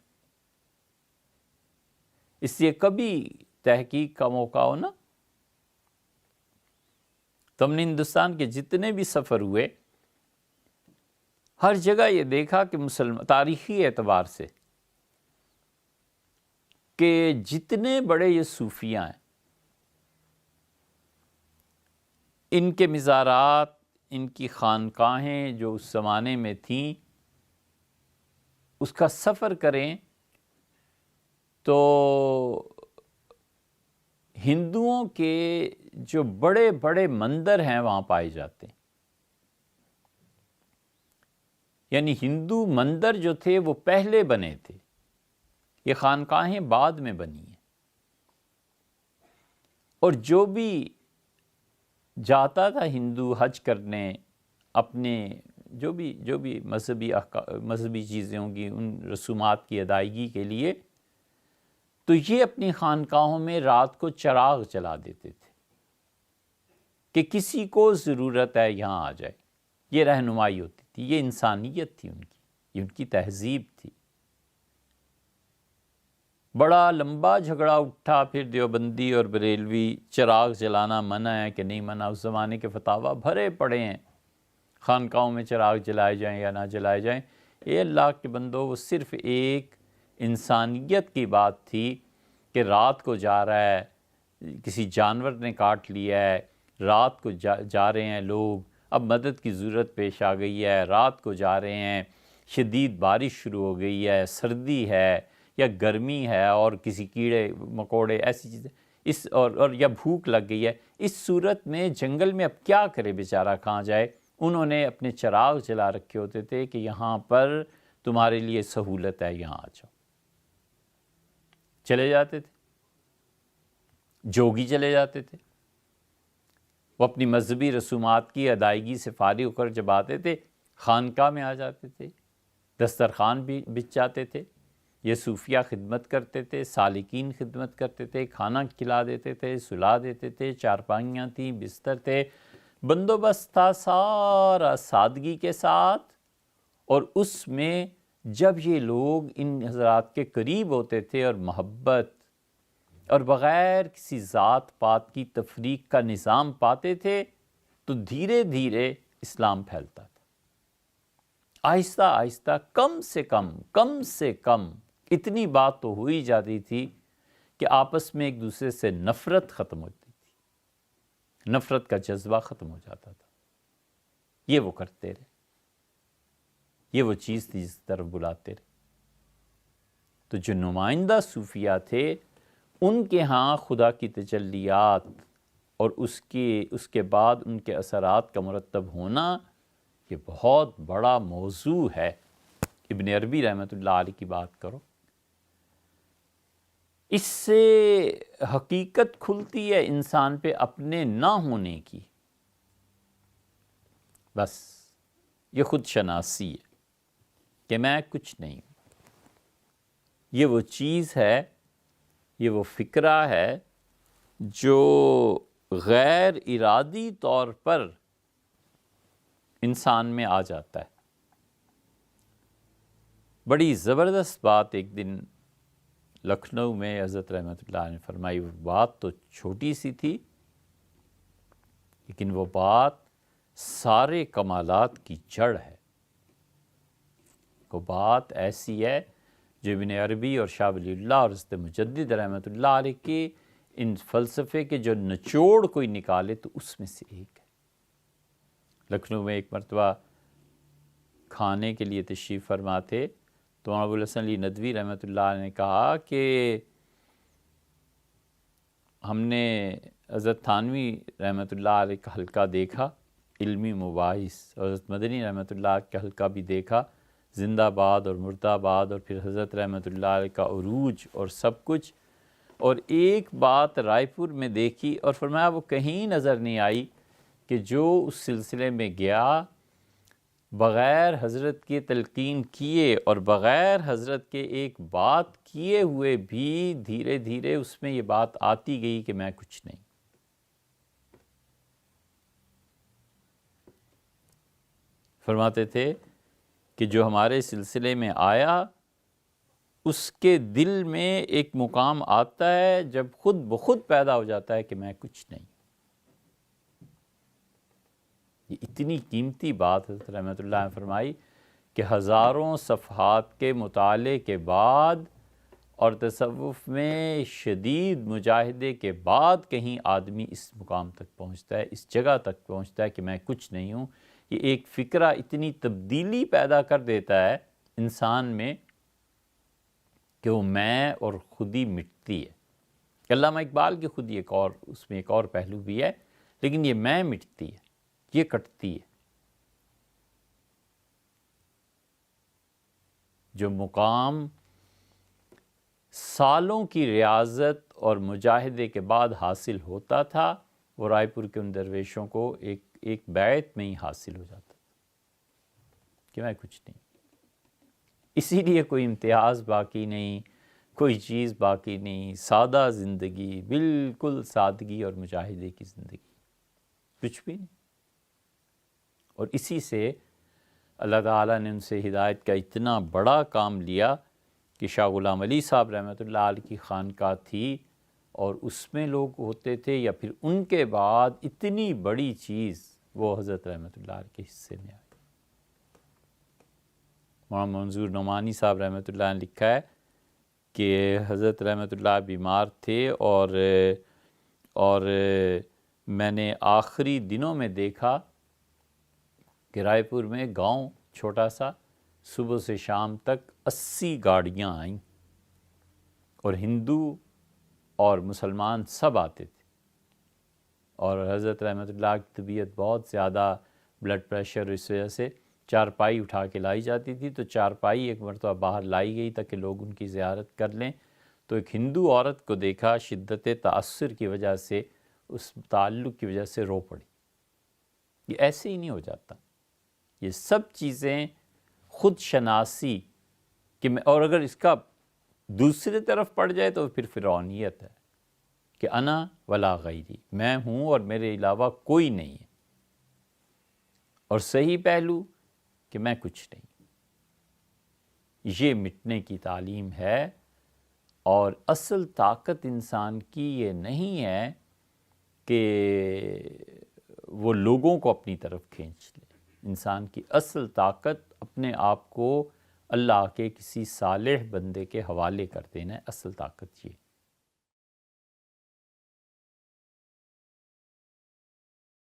اس لیے کبھی تحقیق کا موقع ہو نا، تو ہم نے ہندوستان کے جتنے بھی سفر ہوئے، ہر جگہ یہ دیکھا کہ تاریخی اعتبار سے کہ جتنے بڑے یہ صوفیاں ہیں، ان کے مزارات، ان کی خانقاہیں جو اس زمانے میں تھیں اس کا سفر کریں تو ہندوؤں کے جو بڑے بڑے مندر ہیں وہاں پائے جاتے ہیں. یعنی ہندو مندر جو تھے وہ پہلے بنے تھے، یہ خانقاہیں بعد میں بنی ہیں. اور جو بھی جاتا تھا ہندو حج کرنے، اپنے جو بھی مذہبی چیزیں ہوں گی ان رسومات کی ادائیگی کے لیے، تو یہ اپنی خانقاہوں میں رات کو چراغ جلا دیتے تھے کہ کسی کو ضرورت ہے یہاں آ جائے. یہ رہنمائی ہوتی تھی، یہ انسانیت تھی ان کی، یہ ان کی تہذیب تھی. بڑا لمبا جھگڑا اٹھا پھر دیوبندی اور بریلوی چراغ جلانا منع ہے کہ نہیں منع. اس زمانے کے فتاویٰ بھرے پڑے ہیں، خانقاہوں میں چراغ جلائے جائیں یا نہ جلائے جائیں. اے اللہ کے بندو، وہ صرف ایک انسانیت کی بات تھی کہ رات کو جا رہا ہے، کسی جانور نے کاٹ لیا ہے، رات کو جا رہے ہیں لوگ، اب مدد کی ضرورت پیش آ گئی ہے، رات کو جا رہے ہیں، شدید بارش شروع ہو گئی ہے، سردی ہے یا گرمی ہے اور کسی کیڑے مکوڑے ایسی چیزیں اور یا بھوک لگ گئی ہے، اس صورت میں جنگل میں اب کیا کرے بیچارہ، کہاں جائے. انہوں نے اپنے چراغ جلا رکھے ہوتے تھے کہ یہاں پر تمہارے لیے سہولت ہے، یہاں آ جاؤ. چلے جاتے تھے، جوگی چلے جاتے تھے. وہ اپنی مذہبی رسومات کی ادائیگی سے فارغ ہو کر جب آتے تھے خانقاہ میں آ جاتے تھے، دسترخوان بھی بچ جاتے تھے. یہ صوفیہ خدمت کرتے تھے، سالکین خدمت کرتے تھے، کھانا کھلا دیتے تھے، سلا دیتے تھے، چارپائیاں تھیں، بستر تھے، بندوبست تھا سارا سادگی کے ساتھ. اور اس میں جب یہ لوگ ان حضرات کے قریب ہوتے تھے اور محبت اور بغیر کسی ذات پات کی تفریق کا نظام پاتے تھے تو دھیرے دھیرے اسلام پھیلتا تھا. آہستہ آہستہ کم سے کم اتنی بات تو ہوئی جاتی تھی کہ آپس میں ایک دوسرے سے نفرت ختم ہوتی تھی، نفرت کا جذبہ ختم ہو جاتا تھا. یہ وہ کرتے رہے، یہ وہ چیز تھی جس طرف بلاتے رہے. تو جو نمائندہ صوفیہ تھے ان کے ہاں خدا کی تجلیات اور اس کے بعد ان کے اثرات کا مرتب ہونا یہ بہت بڑا موضوع ہے. ابن عربی رحمۃ اللہ علیہ کی بات کرو، اس سے حقیقت کھلتی ہے انسان پہ اپنے نہ ہونے کی. بس یہ خود شناسی ہے کہ میں کچھ نہیں ہوں. یہ وہ چیز ہے، یہ وہ فکرہ ہے جو غیر ارادی طور پر انسان میں آ جاتا ہے. بڑی زبردست بات ایک دن لکھنؤ میں حضرت رحمۃ اللہ نے فرمائی. وہ بات تو چھوٹی سی تھی لیکن وہ بات سارے کمالات کی جڑ ہے. وہ بات ایسی ہے جو ابن عربی اور شاہ ولی اللہ اور حضرت مجدد رحمۃ اللہ علیہ کے ان فلسفے کے جو نچوڑ کوئی نکالے تو اس میں سے ایک ہے. لکھنؤ میں ایک مرتبہ کھانے کے لیے تشریف فرما تھے تو ابو الحسن علی ندوی رحمۃ اللہ علیہ نے کہا کہ ہم نے حضرت تھانوی رحمۃ اللہ علیہ کا حلقہ دیکھا، علمی مباحث، حضرت مدنی رحمۃ اللہ کا حلقہ بھی دیکھا، زندہ آباد اور مرد آباد، اور پھر حضرت رحمۃ اللہ علیہ کا عروج اور سب کچھ. اور ایک بات رائے پور میں دیکھی اور فرمایا وہ کہیں نظر نہیں آئی کہ جو اس سلسلے میں گیا بغیر حضرت کی تلقین کیے اور بغیر حضرت کے ایک بات کیے ہوئے بھی دھیرے دھیرے اس میں یہ بات آتی گئی کہ میں کچھ نہیں. فرماتے تھے کہ جو ہمارے سلسلے میں آیا اس کے دل میں ایک مقام آتا ہے جب خود بخود پیدا ہو جاتا ہے کہ میں کچھ نہیں. یہ اتنی قیمتی بات حضرت رحمۃ اللہ نے فرمائی کہ ہزاروں صفحات کے مطالعے کے بعد اور تصوف میں شدید مجاہدے کے بعد کہیں آدمی اس مقام تک پہنچتا ہے، اس جگہ تک پہنچتا ہے کہ میں کچھ نہیں ہوں۔ یہ ایک فکرہ اتنی تبدیلی پیدا کر دیتا ہے انسان میں کہ وہ میں اور خودی مٹتی ہے۔ علامہ اقبال کی خود ایک اور، اس میں ایک اور پہلو بھی ہے، لیکن یہ میں مٹتی ہے، یہ کٹتی ہے۔ جو مقام سالوں کی ریاضت اور مجاہدے کے بعد حاصل ہوتا تھا، وہ رائے پور کے ان درویشوں کو ایک بیعت میں ہی حاصل ہو جاتا تھا کہ میں کچھ نہیں۔ اسی لیے کوئی امتیاز باقی نہیں، کوئی چیز باقی نہیں، سادہ زندگی، بالکل سادگی اور مجاہدے کی زندگی، کچھ بھی نہیں۔ اور اسی سے اللہ تعالیٰ نے ان سے ہدایت کا اتنا بڑا کام لیا کہ شاہ غلام علی صاحب رحمۃ اللہ علیہ کی خانقاہ تھی، اور اس میں لوگ ہوتے تھے، یا پھر ان کے بعد اتنی بڑی چیز وہ حضرت رحمۃ اللہ علیہ کے حصے میں آئی۔ مولانا منظور نعمانی صاحب رحمۃ اللہ نے لکھا ہے کہ حضرت رحمۃ اللہ بیمار تھے، اور میں نے آخری دنوں میں دیکھا کہ رائے پور میں گاؤں چھوٹا سا، صبح سے شام تک 80 گاڑیاں آئیں، اور ہندو اور مسلمان سب آتے تھے، اور حضرت رحمۃ اللہ کی طبیعت بہت زیادہ، بلڈ پریشر، اس وجہ سے چارپائی اٹھا کے لائی جاتی تھی، تو چارپائی ایک مرتبہ باہر لائی گئی تاکہ لوگ ان کی زیارت کر لیں، تو ایک ہندو عورت کو دیکھا، شدت تأثر کی وجہ سے، اس تعلق کی وجہ سے رو پڑی۔ یہ ایسے ہی نہیں ہو جاتا، یہ سب چیزیں خود شناسی کہ میں، اور اگر اس کا دوسری طرف پڑ جائے تو پھر فرعونیت ہے کہ انا ولا غیری، میں ہوں اور میرے علاوہ کوئی نہیں ہے، اور صحیح پہلو کہ میں کچھ نہیں۔ یہ مٹنے کی تعلیم ہے، اور اصل طاقت انسان کی یہ نہیں ہے کہ وہ لوگوں کو اپنی طرف کھینچ لے۔ انسان کی اصل طاقت اپنے آپ کو اللہ کے کسی صالح بندے کے حوالے کر دینا ہے، اصل طاقت یہ۔